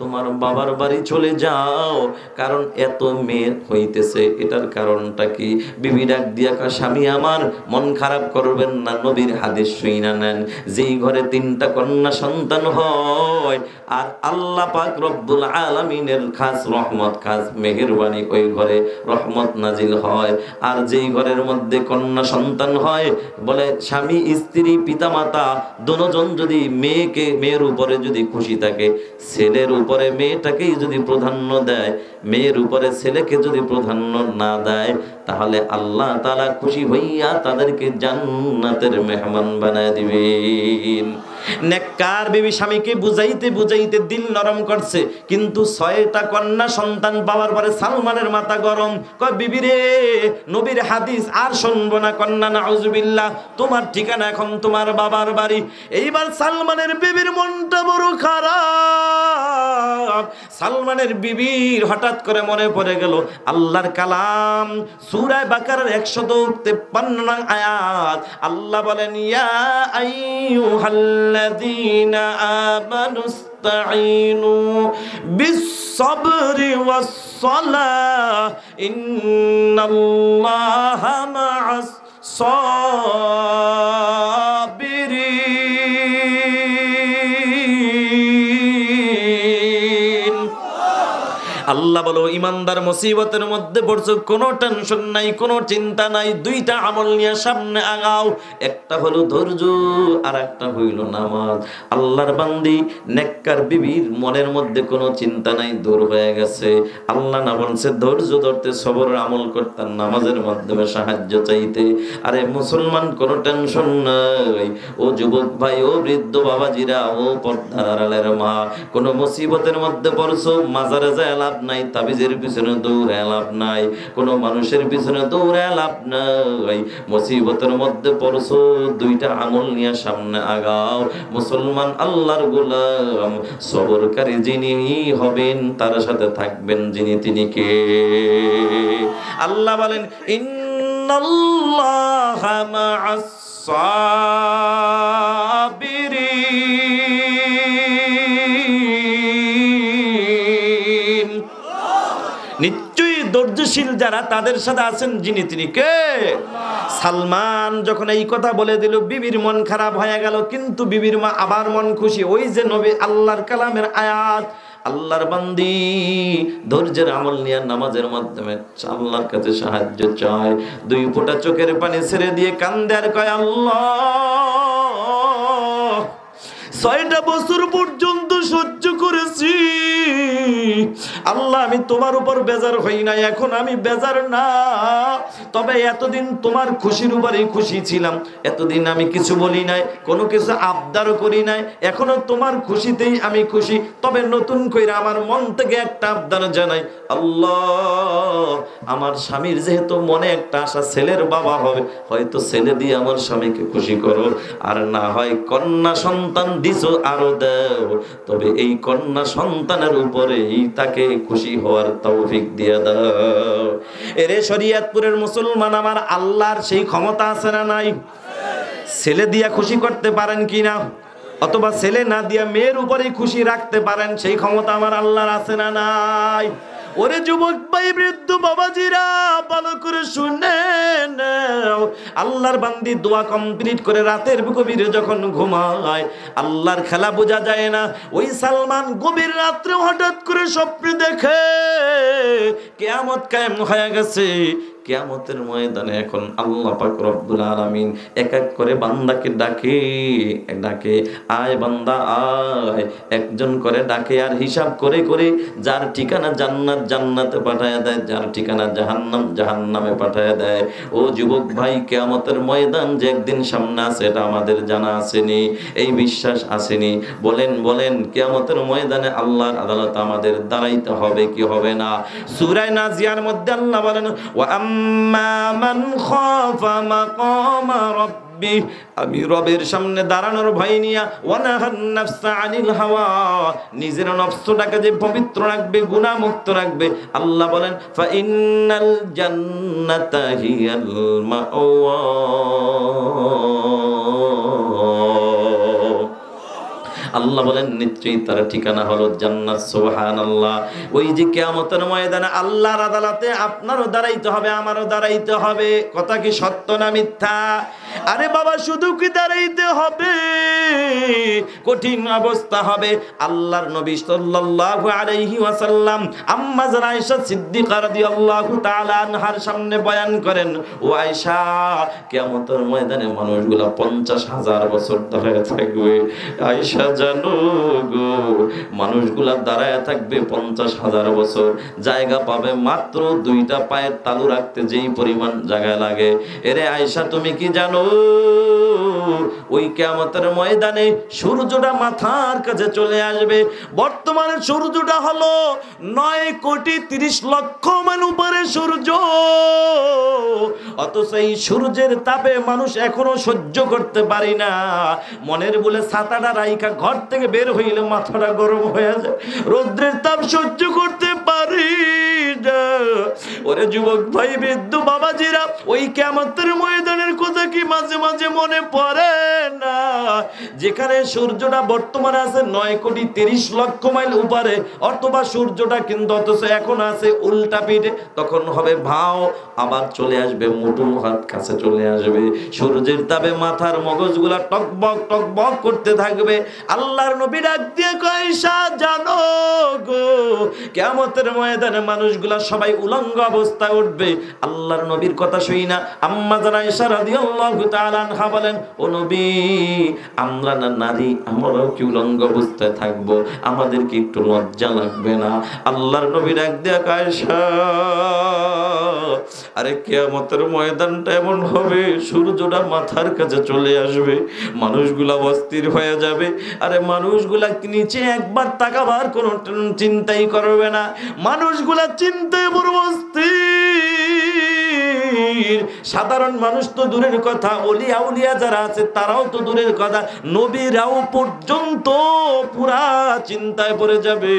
তোমার বাবার বাড়ি চলে যাও, কারণ এত মেয়ে হইতেছে। এটার কারণটা কি? বিবি ডাক দিয়া কয়, স্বামী আমার মন খারাপ করবেন না, নবীর হাদিস শুইনা নেন, যেই ঘরে 3টা কন্যা সন্তান হয় আর আল্লাহ পাক রব্বুল আলামিনের খাস রহমত, খাস মেহেরবানি, ওই ঘরে রহমত নাজিল হয়। আর যেই ঘরের মধ্যে কন্যা সন্তান হয়, বলে স্বামী স্ত্রী পিতামাতা দুজন যদি মেয়ের উপরে যদি খুশি থাকে, ছেলের উপরে মেয়েটাকেই যদি প্রাধান্য দেয়, মেয়ের উপরে ছেলেকে যদি প্রাধান্য না দেয়, তাহলে আল্লাহ তাআলা খুশি হইয়া তাদেরকে জান্নাতের মেহমান বানায় দিবেন। নেককার বিবি স্বামীকে বুঝাইতে বুঝাইতে দিল নরম করছে, কিন্তু 6টা কন্যা সন্তান পাওয়ার পরে সালমানের মাথা গরম। কয়, বিবি রে, নবীর হাদিস আর শুনবো না, কন্যা নাউজুবিল্লাহ, তোমার ঠিকানা এখন তোমার বাবার বাড়ি। এইবার সালমানের বিবির মনটা বড় খারাপ। সালমানের বিবির হঠাৎ করে মনে পড়ে গেল আল্লাহর কালাম, সূরা বাকারার 153 নং আয়াত। আল্লাহ বলেন, ইয়া আইয়ুহাল্লাযীনা আমানুস্তাঈনু বিস-সাবরি ওয়াস-সালাহ ইন্নাল্লাহা মা'আস-সাবিরিন। আল্লাহ বলো, ইমানদার মুসিবতের মধ্যে পড়ছো, কোনো টেনশন নাই, কোনো চিন্তা নাই, 2টা আমল নিয়ে সামনে আগাও। একটা হলো ধৈর্য, আর একটা হইল নামাজ। আল্লাহর বান্দি নেককার বিবির মনের মধ্যে কোনো চিন্তা নাই, দূর হয়ে গেছে। আল্লাহ না বলছে ধৈর্য ধরতে, সবরের আমল করতে, নামাজের মাধ্যমে সাহায্য চাইতে। আরে মুসলমান, কোনো টেনশন নাই। ও যুবক ভাই, ও বৃদ্ধ বাবাজিরা, ও পর্দার আড়ালের মা, কোনো মুসিবতের মধ্যে পড়ছো, মাজারে যায় লাভ নাই, তাবিজের পিছনে দৌড়ে লাভ নাই, কোনো মানুষের পিছনে দৌড়ে লাভ নাই। মুসিবতের মধ্যে পড়ছো, 2টা আমল নিয়ে সামনে আগাও। মুসলমান, আল্লাহর গোলাম, সবরকারী যিনি হবেন, তার সাথে থাকবেন যিনি, তিনি কে? আল্লাহ বলেন, ইন্নাল্লাহা মা'আস-সাবিরিন। নিশ্চয়ই ধৈর্যশীল যারা, তাদের সাথে আছেন যিনি, তিনি কে? সালমান যখন এই কথা বলে দিল, বিবির মন খারাপ হয়ে গেল, কিন্তু বিবির মা আবার মন খুশি। ওই যে নবী আল্লাহর কালামের আয়াত, আল্লাহর বান্দি ধৈর্যের আমল নিয়ে নামাজের মাধ্যমে আল্লাহর কাছে সাহায্য চায়। 2 ফোঁটা চোখের পানি ছেড়ে দিয়ে কান্দে আর কয়, আল্লাহ, 6টা বছর পর্যন্ত সহ্য করেছি, আল্লাহ আমি তোমার উপর বেজার হই নাই, এখন আমি বেজার না। তবে এতদিন তোমার খুশির উপরেই খুশি ছিলাম, এতদিন আমি কিছু বলি নাই, কোনো কিছু আবদারও করি নাই, এখনো তোমার খুশিতেই আমি খুশি। তবে নতুন কইরা আমার মন থেকে একটা আবদার জানাই, আল্লাহ, আমার স্বামীর যেহেতু মনে একটা আশা, ছেলের বাবা হবে, হয়তো ছেলে দিয়ে আমার স্বামীকে খুশি করো, আর না হয় কন্যা সন্তান দিছো আরো দাও, তবে এই কন্যা সন্তানের উপরেই তাকে খুশি হওয়ার তৌফিক দিয়ে দাও। এরে শরীয়তপুরের মুসলমান আমার, আল্লাহর সেই ক্ষমতা আছে না নাই? ছেলে দিয়া খুশি করতে পারেন কিনা, অথবা ছেলে না দিয়া মেয়ের উপরেই খুশি রাখতে পারেন, সেই ক্ষমতা আমার আল্লাহর আছে না নাই? ওরে যুবক ভাই, বৃদ্ধ বাবাজিরা, ভালো করে শুনেন। আল্লাহর বান্দি দোয়া কমপ্লিট করে রাতের গভীরে যখন ঘুমায়, আল্লাহর খেলা বোঝা যায় না। ওই সালমান গভীর রাত্রে হঠাৎ করে স্বপ্নে দেখে কিয়ামত কায়েম হয়ে গেছে, কিয়ামতের ময়দানে এখন আল্লাহ পাক রব্বুল আলামিন এক এক করে বান্দাকে ডাকে, আয় বান্দা আয়, একজন করে ডাকে আর হিসাব করে করে যার ঠিকানা জান্নাত জান্নাতে পাঠায় দেয়, যার ঠিকানা জাহান্নাম জাহান্নামে পাঠায় দেয়। ও যুবক ভাই, কিয়ামতের ময়দান যে একদিন সামনে আছে এটা আমাদের জানা আসেনি, এই বিশ্বাস আসেনি? বলেন কিয়ামতের ময়দানে আল্লাহর আদালত আমাদের দাঁড়াইতে হবে কি হবে না? সূরা নাজিয়ার মধ্যে আল্লাহ বলেন, ওয়া আম্মা মান খাফা মাকামা রাব্বি, আমি রবের সামনে দাঁড়ানোর ভয় নিয়া, ওয়া নাহান নাফসা আনিল হাওয়া, নিজের নফসটাকে যে পবিত্র রাখবে, গুনাহ মুক্ত রাখবে, আল্লাহ বলেন ফা ইন্নাল জান্নাতা হিয়াল মাওয়া। আল্লাহ বলেন নিশ্চয়ই তার ঠিকানা হলো জান্নাত। সুবহানাল্লাহ। ওই যে কিয়ামতের ময়দানে আল্লাহর আদালতে আপনারও দাঁড়াইতে হবে, আমারও দাঁড়াইতে হবে। কথা কি সত্য না মিথ্যা? আরে বাবা, শুধু কি দাঁড়াইতে হবে? কঠিন অবস্থা হবে। আল্লাহর নবী সাল্লাল্লাহু আলাইহি ওয়াসাল্লাম আম্মা জান আয়েশা সিদ্দিকা রাদিয়াল্লাহু তাআলা আনহার সামনে বয়ান করেন, ও আয়েশা, কিয়ামতের ময়দানে মানুষগুলো 50,000 বছর দাঁড়ায় থাকবে। আয়েশা জানো গো, মানুষগুলা দাঁড়ায় থাকবে 50,000 বছর, জায়গা পাবে মাত্র 2টা পায়ের তালু রাখতে যেই পরিমাণ জায়গা লাগে। এরে আয়েশা, তুমি কি জানো ওই কিয়ামতের ময়দানে সূর্যটা মাথার কাছে চলে আসবে। বর্তমানে সূর্যটা হলো 9,30,00,000 মাইল উপরে সূর্য, অথচ এই সূর্যের তাপে মানুষ এখনো সহ্য করতে পারি না। মনের বলে ছাতাটা রাইখা ঘর থেকে বের হইলে মাথাটা গরম হয়ে যায়, রৌদ্রের তাপ সহ্য করতে পারি না। ওরে যুবক ভাই, বৃদ্ধ বাবাজিরা, ওই কিয়ামতের ময়দানের কথা কি মাঝে মাঝে মনে পড়ে না? যেখানে সূর্যটা বর্তমানে আছে 9,30,00,000 মাইল উপরে, অথবা সূর্যটা কিন্তু অথচ এখন আছে উল্টা পিঠে, তখন হবে ভাও, আবার চলে আসবে মুঠো হাত কাছে চলে আসবে। সূর্যের তাপে মাথার মগজগুলা টকবক টকবক করতে থাকবে। আল্লাহর নবী ডাক দিয়ে কয়, আয়েশা জানো গো, কিয়ামতের ময়দানে মানুষগুলা সবাই উলঙ্গ অবস্থায় উঠবে। আল্লাহর নবীর কথা শুই না আম্মা জান আয়েশা রাদিয়াল্লাহু তাআলা আনহা বলেন, ও নবী, আমরা না নারী, আমরাও কি উলঙ্গ অবস্থায় থাকবো? আমাদের কি একটু লজ্জা লাগবে না? আল্লাহর নবী ডাক দিয়ে কয়, আয়েশা, আরে কিয়ামতের ময়দানটা এমন হবে, সূর্যটা মাথার কাছে চলে আসবে, মানুষগুলা অস্থির হয়ে যাবে। আরে মানুষগুলা নিচে একবার তাকাবার কোনো চিন্তাই করবে না, মানুষগুলা চিন্তায় বড় অস্থির। সাধারণ মানুষ তো দূরের কথা, ওলিয়া উলিয়া যারা আছে তারাও তো দূরের কথা, নবীরাও পর্যন্ত পুরা চিন্তায় পড়ে যাবে।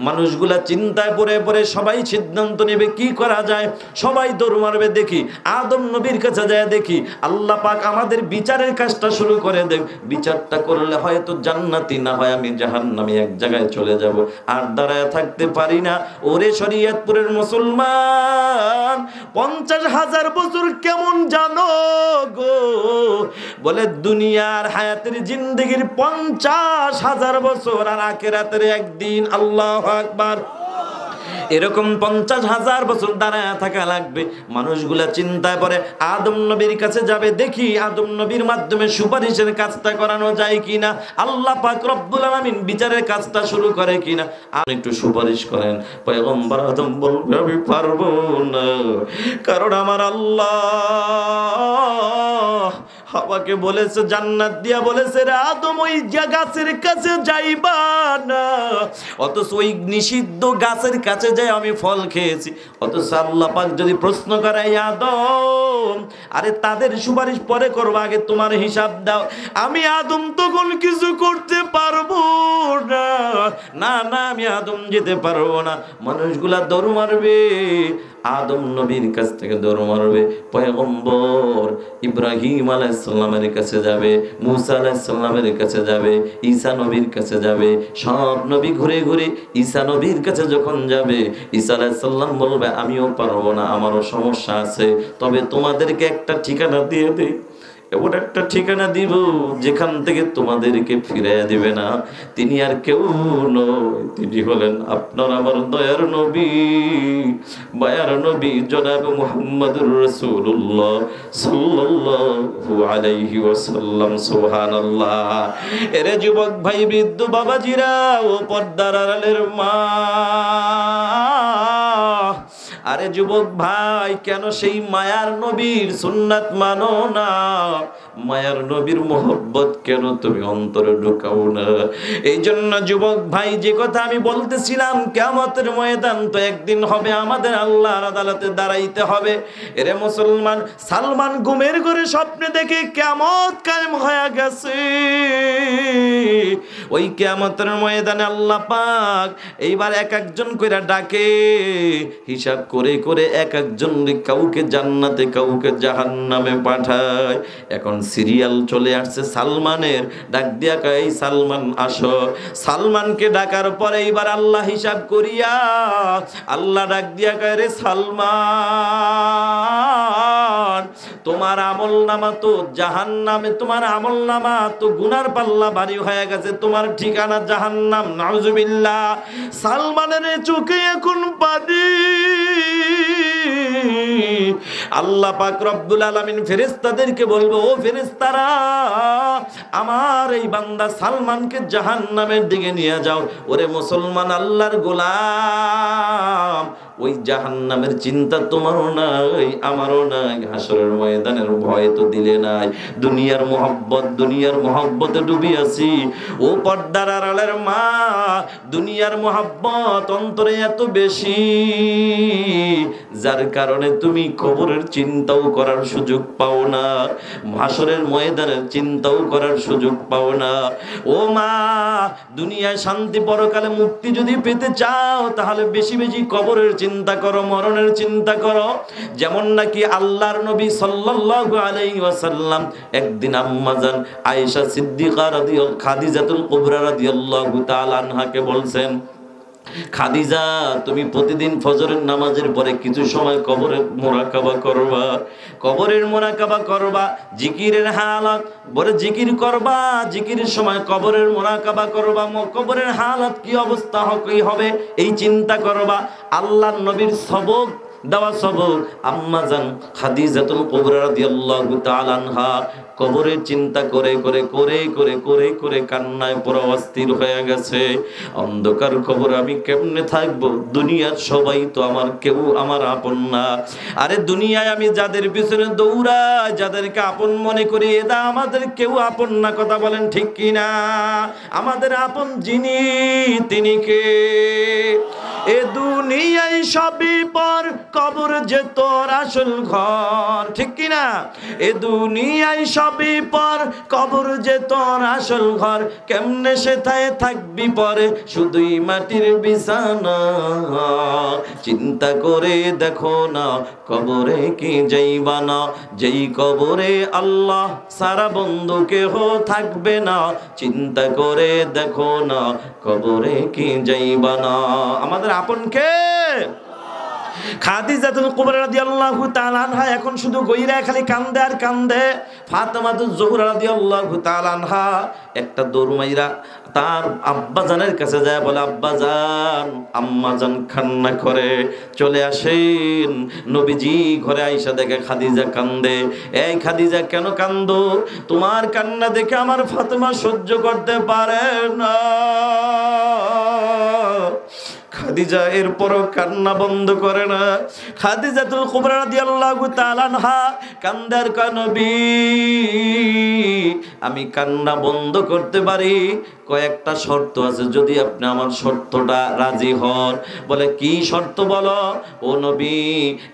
মানুষগুলা চিন্তায় পড়ে পড়ে সবাই সিদ্ধান্ত নেবে কি করা যায়। সবাই দৌড় মারবে, দেখি আদম নবীর কাছে যায়, দেখি আল্লাহ পাক আমাদের বিচারের কাজটা শুরু করে দেব, বিচারটা করলে হয়তো জান্নাতি, না হয় আমি জাহান্নামে এক জায়গায় চলে যাব, আর দাঁড়ায় থাকতে পারি না। ওরে শরীয়তপুরের মুসলমান, 50,000 বছর কেমন জানো গো? বলে দুনিয়ার হায়াতের জিন্দেগির 50,000 বছর, আর আখিরাতের একদিন। আল্লাহু আকবার। এরকম 50,000 বছর দাঁড়ায় থাকা লাগবে। মানুষগুলা চিন্তায় পড়ে আদম নবীর কাছে যাবে, দেখি আদম নবীর মাধ্যমে সুপারিশের কাজটা করানো যায় কিনা, আল্লাহ পাক রব্বুল আলামিন বিচারের কাজটা শুরু করে কিনা। আপনি একটু সুপারিশ করেন। পয়গম্বর আদম বলবে, আমি পারবো না, কারণ আমার আল্লাহ হাওয়াকে বলেছে, জান্নাত দিয়া বলেছে, রে আদম ওই গাছের কাছে যাইবা না, অথচ ওই নিষিদ্ধ গাছের কাছে যাই আমি ফল খেয়েছি। অথচ আল্লাহ পাক যদি প্রশ্ন করে, আদম, আরে তাদের সুপারিশ পরে করবো, আগে তোমার হিসাব দাও। আমি আদম তখন কিছু করতে পারবো না, না না, আমি আদম যেতে পারবো না। মানুষগুলা দৌড় মারবে, আদম নবীর কাছ থেকে দৌড় মারবে, পয়গম্বর ইব্রাহিম আলাইহিস সালামের কাছে যাবে, মুসা আলাইহিস সালামের কাছে যাবে, ঈসা নবীর কাছে যাবে। সব নবী ঘুরে ঘুরে ঈসা নবীর কাছে যখন যাবে, ঈসা আলাইহিস সালাম বলবে, আমিও পারবো না, আমারও সমস্যা আছে, তবে তোমাদেরকে একটা ঠিকানা দিয়ে দেই, এমন একটা ঠিকানা দিব যেখান থেকে তোমাদেরকে ফিরাইয়া দিবে না। তিনি আর কেউ নয়, তিনি হলেন আপনার আমার দয়ার নবী, মায়ার নবী জনাব মুহাম্মদুর রাসূলুল্লাহ সাল্লাল্লাহু আলাইহি ওয়াসাল্লাম। সুবহানাল্লাহ। এরে যুবক ভাই, বৃদ্ধ বাবাজিরা ও পর্দার আড়ালের মা, আরে যুবক ভাই, কেন সেই মায়ার নবীর সুন্নাত মানো না? মায়ার নবীর মোহব্বত কেন তুমি অন্তরে ঢুকাও না? এই জন্য যুবক ভাই, যে কথা আমি বলতেছিলাম, কিয়ামতের ময়দান তো একদিন হবে, আমাদের আল্লাহর আদালতে দাঁড়াইতে হবে। এরে মুসলমান, সালমান ঘুমের ঘরে স্বপ্নে দেখে কিয়ামত কায়েম হয়ে গেছে। ওই কিয়ামতের ময়দানে আল্লাহ পাক এইবার এক একজন কইরা ডাকে, হিসাব করে করে এক একজন কাউকে জান্নাতে কাউকে জাহান্নামে পাঠায়। এখন সিরিয়াল চলে আসছে সালমানের, ডাক দিয়া কয়, এই সালমান আসো। সালমানকে ডাকার পরে এইবার আল্লাহ হিসাব করিয়া আল্লাহ ডাক দিয়া কয়, রে সালমান, তোমার আমল নামা তো জাহান্নামে, তোমার আমল নামা তো গুনার পাল্লা ভারী হয়ে গেছে, তোমার ঠিকানা জাহান্নাম। নাউজুবিল্লাহ। সালমানের চোখে এখন পানি। আল্লাহ পাক রব্বুল আলামিন ফেরেশতাদেরকে বলবো, ও ফেরেশতারা, আমার এই বান্দা সালমানকে জাহান্নামের দিকে নিয়ে যাও। ওরে মুসলমান, আল্লাহর গোলাম, ওই জাহান্নামের চিন্তা তোমারও নাই আমারও নাই, হাসরের ময়দানের ভয় তো দিলে নাই। দুনিয়ার মোহব্বতে ডুবি আছি। ও পর্দার আড়ালের মা, দুনিয়ার মোহব্বত অন্তরে এত বেশি, যার কারণে তুমি কবরের চিন্তাও করার সুযোগ পাও না, হাসরের ময়দানের চিন্তাও করার সুযোগ পাও না। ও মা, দুনিয়ায় শান্তি, পরকালে মুক্তি যদি পেতে চাও, তাহলে বেশি বেশি কবরের চিন্তা করো, মরণের চিন্তা করো। যেমন নাকি আল্লাহর নবী সাল্লাল্লাহু আলাইহি ওয়াসাল্লাম একদিন আম্মাজান আয়েশা সিদ্দিকা রাদিয়াল্লাহু খাদিজাতুল কুবরা রাদিয়াল্লাহু তাআলা আনহাকে বলছেন, খাদিজা, তুমি প্রতিদিন ফজরের নামাজের পরে কিছু সময় কবরের মুরাকাবা করবা, কবরের মুরাকাবা করবা, জিকিরের হালাত বলে জিকির করবা, জিকিরের সময় কবরের মুরাকাবা করবা, কবরের হালাত কি অবস্থা হবে এই চিন্তা করবা। আল্লাহর নবীর সবক দেওয়া সবক আম্মাজান খাদিজাতুল কুবরা রাদিয়াল্লাহু তাআলা আনহা কবরের চিন্তা করে করে করে করে করে করে কান্নায় পুরো অস্থির হয়ে গেছে। অন্ধকার কবর আমি কেমনে থাকবো? দুনিয়ার সবাই তো আমার, কেউ আমার আপন না। আরে দুনিয়ায় আমি যাদের পিছনে দৌড়াই, যাদেরকে আপন মনে করি, এরা আমাদের কেউ আপন না। কথা বলেন ঠিক কিনা? আমাদের আপন যিনি, তিনি কে? এ দুনিয়ায় সবই পর, কবর যে তোর আসল ঘর। ঠিক কিনা? এ দুনিয়ায় সবই পর, কবর যে তোর আসল ঘর। কেমনে সেথায় থাকবি পরে, শুধুই মাটির বিছানা। চিন্তা করে দেখো না, কবরে কি যাইবা না, যেই কবরে আল্লাহ সারা বন্ধু কেহ থাকবে না। চিন্তা করে দেখো না, কবরে কি যাইবা না। আমাদের আপন কে? খাদিজাতুল কুবরা রাদিয়াল্লাহু তাআলা আনহা এখন শুধু গইরা খালি কান্দে আর কান্দে। ফাতেমাতুজ জোহরা রাদিয়াল্লাহু তাআলা আনহা একটা দৌড় মাইরা তার আব্বাজানের কাছে যায়, বলে, আব্বাজান, আম্মাজান কান্না করে, চলে আসেন। নবীজি ঘরে আইসা দেখে খাদিজা কান্দে। এই খাদিজা, কেন কান্দো? তোমার কান্না দেখে আমার ফাতেমা সহ্য করতে পারে না। খাদিজা এরপরও কান্না বন্ধ করে না। খাদিজাতুল কুবরা রাদিয়াল্লাহু তাআলা আনহা কান্দার নবী, আমি কান্না বন্ধ করতে পারি, কয়েকটা শর্ত আছে, যদি আপনি আমার শর্তটা রাজি হন। বলে, কি শর্ত বলো? ও নবী,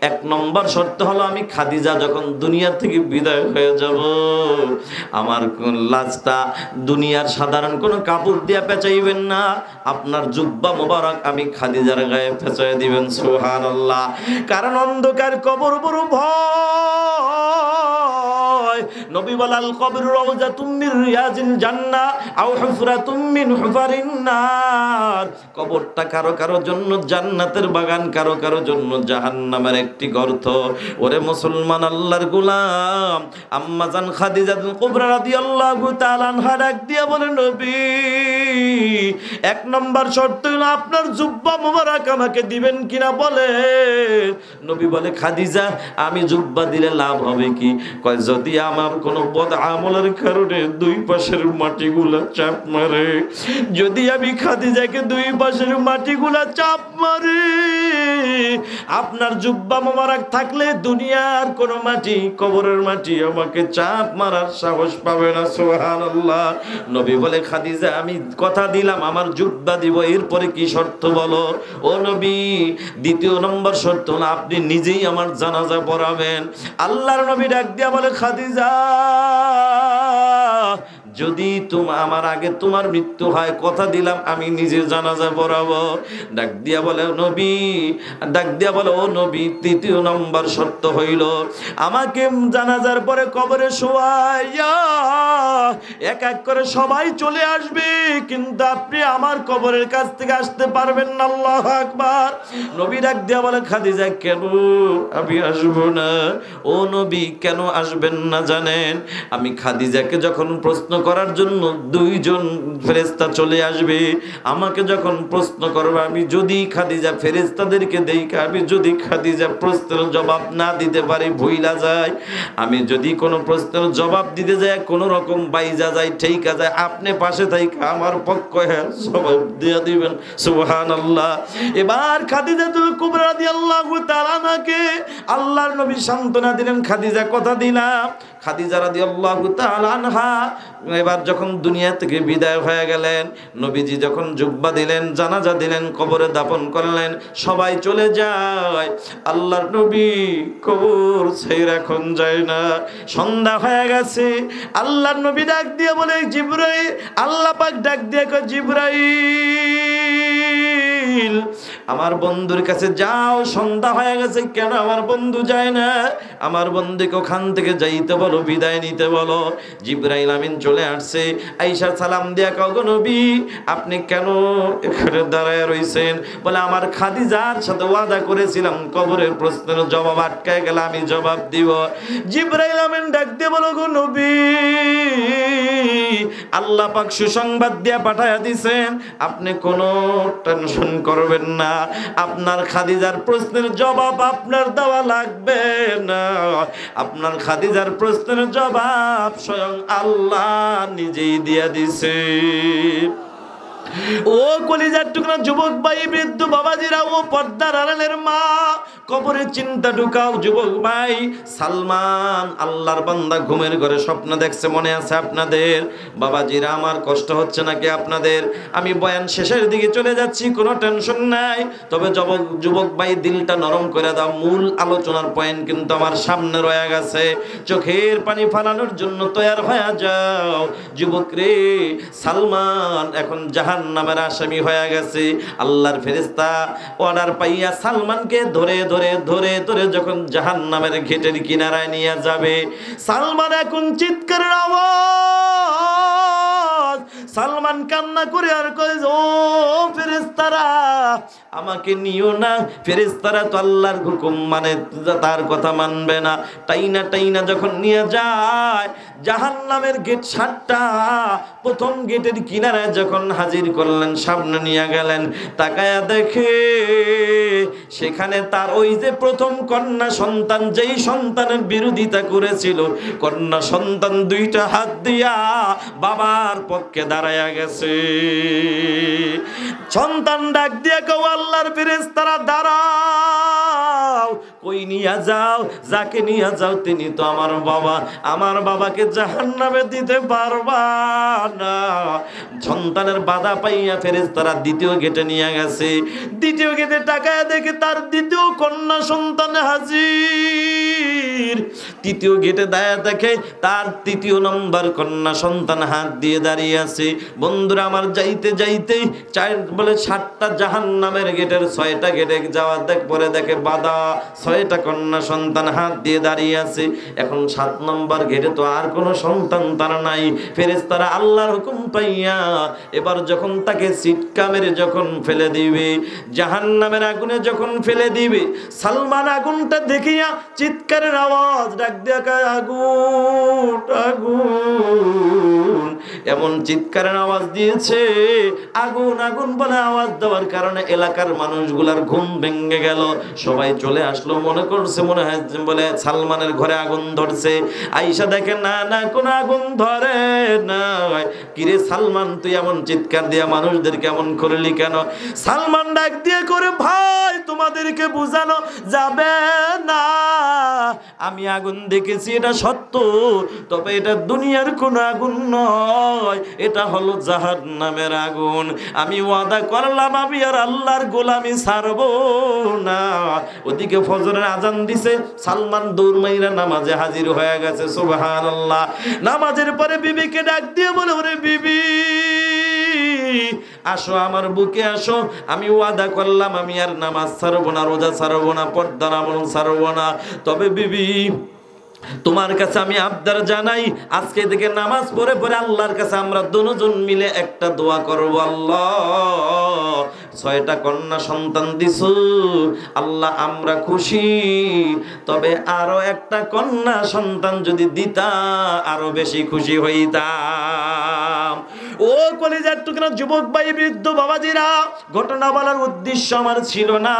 1 নম্বর শর্ত হলো, আমি খাদিজা যখন দুনিয়া থেকে বিদায় হয়ে যাব, আমার লাশটা দুনিয়ার সাধারণ কোনো কাপড় দিয়ে পেঁচাইবেন না, আপনার জুব্বা মোবারক আমি খাদিজার গায়ে পেঁচাই দিবেন। সুবহানাল্লাহ। কারণ অন্ধকার কবর বড় ভয়। যায়। নবী বলাল কবর রাউযাতুম মির রিয়াজিল জান্নাহ আও হুফরাতুম মিন হুফারিন নার। কবরটা কারো কারো জন্য জান্নাতের বাগান, কারো কারো জন্য জাহান্নামের একটি গর্ত। ওরে মুসলমান আল্লাহর গোলাম, আম্মা জান খাদিজাতুল কুবরা রাদিয়াল্লাহু তাআলা আনহা ডাক দিয়া বলে, নবী এক নম্বর শর্ত হলো আপনার জুব্বা মোবারক আমাকে দিবেন কিনা বলে। নবী বলে, খাদিজা আমি জুব্বা দিলে লাভ হবে কি? কয় যদি আমার কোনো বদ আমলের কারণে দুই পাশের মাটিগুলা চাপ মারে, যদি আমি খাদিজাকে দুই পাশের মাটিগুলা চাপ মারে, আপনার জুব্বা মোবারক থাকলে দুনিয়ার কোনো মাটি, কবরের মাটি আমাকে চাপ মারার সাহস পাবে না। সুবহানাল্লাহ। নবী বলে, খাদিজা আমি কথা দিলাম আমার জুব্বা দিব, এরপরে কি শর্ত বলো? ও নবী দ্বিতীয় নম্বর শর্ত হলো আপনি নিজেই আমার জানাজা পড়াবেন। আল্লাহর নবী ডাক দিয়া বলে, খাদিজা যদি আমার আগে তোমার মৃত্যু হয়, কথা দিলাম আমি নিজে জানাজা পড়াবো। ডাক দিয়া বলে ও নবী তৃতীয় নম্বর শর্ত হইল আমাকে জানাজার পরে কবরে শোয়াইয়া এক এক করে সবাই চলে আসবে, কিন্তু আপনি আমার কবরের কাছ থেকে আসতে পারবেন না। আল্লাহু আকবার। নবী ডাক দিয়া বলে, খাদিজা কেন আমি আসবো না? ও নবী কেন আসবেন না জানেন? আমি খাদিজাকে যখন প্রশ্ন করার জন্য দুইজন ফেরেশতা চলে আসবে, আমাকে যখন প্রশ্ন করবে, আমি যদি খাদিজা ফেরেশতাদেরকে দেখি, আমি যদি খাদিজা প্রশ্নের জবাব না দিতে পারি, ভুইলা যায়, আমি যদি কোনো প্রশ্নের জবাব দিতে যাই কোনো রকম বাইজা যায়, ঠেইকা যায়, আপনি পাশে থেকে আমার পক্ষে জবাব দিয়ে দিবেন। সুবহানাল্লাহ। এবার খাদিজাতুল কুবরা রাদিয়াল্লাহু তাআলা আনহাকে আল্লাহর নবী সান্ত্বনা দিলেন, খাদিজা কথা দিলাম। খাদিজা রাদিয়াল্লাহু তাআলা আনহা এবার যখন দুনিয়া থেকে বিদায় হয়ে গেলেন, নবীজি যখন জুব্বা দিলেন, জানাজা দিলেন, কবরে দাফন করলেন, সবাই চলে যায়। আল্লাহর নবী কবর ছেড়ে এখন যায় না। সন্ধ্যা হয়ে গেছে। আল্লাহর নবী ডাক দিয়ে বলে, জিবরাইল, আল্লাহ পাক ডাক দিয়ে কয়, জিবরাইল আমার বন্ধুর কাছে যাও, সন্ধ্যা হয়ে গেছে, কেন আমার বন্ধু যায় না? আমার বন্ধুকে ওখান থেকে যাইতে বলো, বিদায় নিতে বলো। জিবরাইল আমিন চলে আসছে। আয়েশা সালাম দিয়া কও, গো নবী আপনি কেন এখানে দাঁড়ায় রইছেন? বলে, আমার খাদিজার সাথে ওয়াদা করেছিলাম কবরের প্রশ্নের জবাব আটকায় গেলে আমি জবাব দিব। জিবরাইল আমিন ডাক দিয়ে বলো, গো নবী আল্লাহ পাক সুসংবাদ দিয়া পাঠায়া দিছেন, আপনি কোনো টেনশন করবেন না, আপনার খাদিজার প্রশ্নের জবাব আপনার দেওয়া লাগবে না। আপনার খাদিজার প্রশ্নের জবাব স্বয়ং আল্লাহ নিজেই দিয়া দিছে। ও কলিজার টুকরা যুবক ভাই, বৃদ্ধ বাবাজিরা, ও পর্দার আড়ালের মা, কবরে চিন্তা ঢুকাও যুবক ভাই। সালমান আল্লাহর বান্দা ঘুমের ঘরে স্বপ্ন দেখছে, মনে আছে আপনাদের? বাবাজিরা আমার কষ্ট হচ্ছে নাকি আপনাদের? আমি বয়ান শেষের দিকে চলে যাচ্ছি, কোনো টেনশন নাই, তবে যুবক ভাই দিলটা নরম করে দাও, মূল আলোচনার পয়েন্ট কিন্তু আমার সামনে রয়ে গেছে। চোখের পানি ফালানোর জন্য তৈয়ার হয়ে যাও যুবক রে। সালমান এখন জাহান্নামের আসামি হয়ে গেছে। আল্লাহর ফেরেশতা অর্ডার পাইয়া সালমানকে ধরে ধরে ধরে ধরে যখন জাহান্নামের ঘেটের কিনারায় নিয়ে যাবে, সালমান এখন চিৎকারের আওয়াজ, সালমান কান্না করে আর কয়, ও ফেরেশতারা আমাকে নিও না। ফেরেশতারা তো আল্লাহর হুকুম মানে তার কথা মানবে না। টাইনা টাইনা যখন নিয়ে যায়, জাহান্নামের গেট 7টা, প্রথম গেটের কিনারায় যখন হাজির করলেন, সামনে নিয়ে গেলেন, তাকায়া দেখে সেখানে তার ওই যে প্রথম কন্যা সন্তান, যেই সন্তানের বিরোধিতা করেছিল, কন্যা সন্তান 2টা হাত দিয়া বাবার পক্ষে দাঁড়ায়া গেছে। সন্তান ডাক দিয়া কও, আল্লাহর ফেরেশতারা দাঁড়াও, কই নিয়ে যাও? যাকে নিয়ে যাও তিনি তো আমার বাবা, আমার বাবাকে জাহান্নামে দিতে পারবা না। সন্তানের বাধা পাইয়া ফেরেশতারা দ্বিতীয় গেটে নিয়ে গেছে। দ্বিতীয় গেটে তাকায় দেখে তার দ্বিতীয় কন্যা সন্তান হাজির। বাড়ির তৃতীয় গেটে দাঁড়িয়ে দেখে তার তৃতীয় নম্বর কন্যা সন্তান হাত দিয়ে দাঁড়িয়ে আছে। বন্ধুরা আমার, যাইতে যাইতে বলে 7টা জাহান্নামের গেটের 6টা গেটে যাওয়া পরে দেখে বাধা, 6টা কন্যা সন্তান হাত দিয়ে দাঁড়িয়ে আছে। এখন 7 নম্বর গেটে তো আর কোনো সন্তান তারা নাই। ফেরেশতারা আল্লাহর হুকুম পাইয়া এবার যখন তাকে সিটকা মেরে যখন ফেলে দিবে, জাহান্নামের আগুনে যখন ফেলে দিবে, সালমান আগুনটা দেখিয়া চিৎকারের আওয়াজ ডাক দিয়া আগুন আগুন, এমন চিৎকারের আওয়াজ দিয়েছে। আগুন আগুন বলে আওয়াজ দেওয়ার কারণে এলাকার মানুষগুলার ঘুম ভেঙে গেল। সবাই চলে আসলো, মনে করছে মনে হয় বলে সালমানের ঘরে আগুন ধরছে। আইসা দেখে না না, কোনো আগুন ধরে না। কিরে সালমান, তুই এমন চিৎকার দিয়া মানুষদেরকে এমন করলি কেন? সালমান ডাক দিয়ে করে, ভাই তোমাদেরকে বুঝানো যাবে না, আমি আগুন দেখেছি, এটা সত্য, তবে এটা দুনিয়ার কোন আগুন নয়, এটা হলো জাহান্নামের আগুন। আমি ওয়াদা করলাম আমি আর আল্লাহর গোলামি ছাড়বো না। ওদিকে ফজরের আজান দিছে, সালমান দৌড় মাইরা নামাজে হাজির হয়ে গেছে। সুবহানাল্লাহ। নামাজের পরে বিবিকে ডাক দিয়ে বলে, ওরে বিবি আসো, আমার বুকে আসো, আমি ওয়াদা করলাম আমি আর নামাজ ছাড়বো না, রোজা ছাড়বো না, পর্দার আমল ছাড়বো না। তবে বিবি তোমার কাছে আমি আবদার জানাই, আজকে থেকে নামাজ পড়ে পড়ে আল্লাহর কাছে আমরা দুজন মিলে একটা দোয়া করব। আল্লাহ 6টা কন্যা সন্তান দিছো, আল্লাহ আমরা খুশি, তবে আরো একটা কন্যা সন্তান যদি দিতা আরো বেশি খুশি হইতাম। ও কলিজার টুকরা যুবক ভাই, বৃদ্ধ বাবাজিরা, ঘটনা বলার উদ্দেশ্য আমার ছিল না,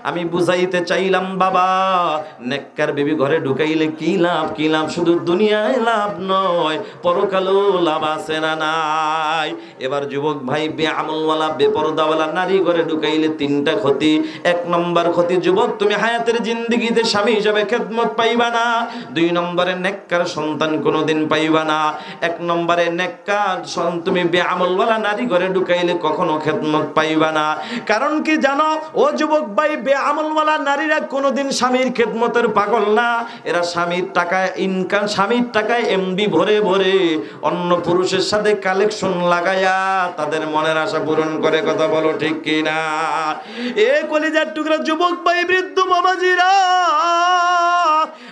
আমি বুঝাইতে চাইলাম বাবা, নেককার বিবি ঘরে ঢুকাইলে কি লাভ, কি লাভ, শুধু দুনিয়ায় লাভ নয়, পরকালেও লাভ আছে না নাই? এবার যুবক ভাই, বেআমলওয়ালা বেপরদাওয়ালা নারী ঘরে ঢুকাইলে 3টা ক্ষতি। 1 নম্বর ক্ষতি, যুবক তুমি হায়াতের জিন্দেগিতে স্বামী হিসাবে খেদমত পাইবা না। 2 নম্বরে নেককার সন্তান কোনোদিন পাইবা না। 1 নম্বরে নেককার তুমি বেআমলওয়ালা নারী ঘরে ঢুকাইলে কখনো খেদমত পাইবা না। কারণ কি জানো ও যুবক ভাই, বেআমলওয়ালা নারীরা কোনোদিন স্বামীর খেদমতের পাগল না। এরা স্বামীর টাকায় ইনকাম, স্বামীর টাকায় এমবি ভরে ভরে অন্য পুরুষের সাথে কালেকশন লাগায়া তাদের মনের আশা পূরণ করে। কথা বলো ঠিক কি না? এ কলিজার টুকরা যুবক ভাই, বৃদ্ধ বাবাজিরা,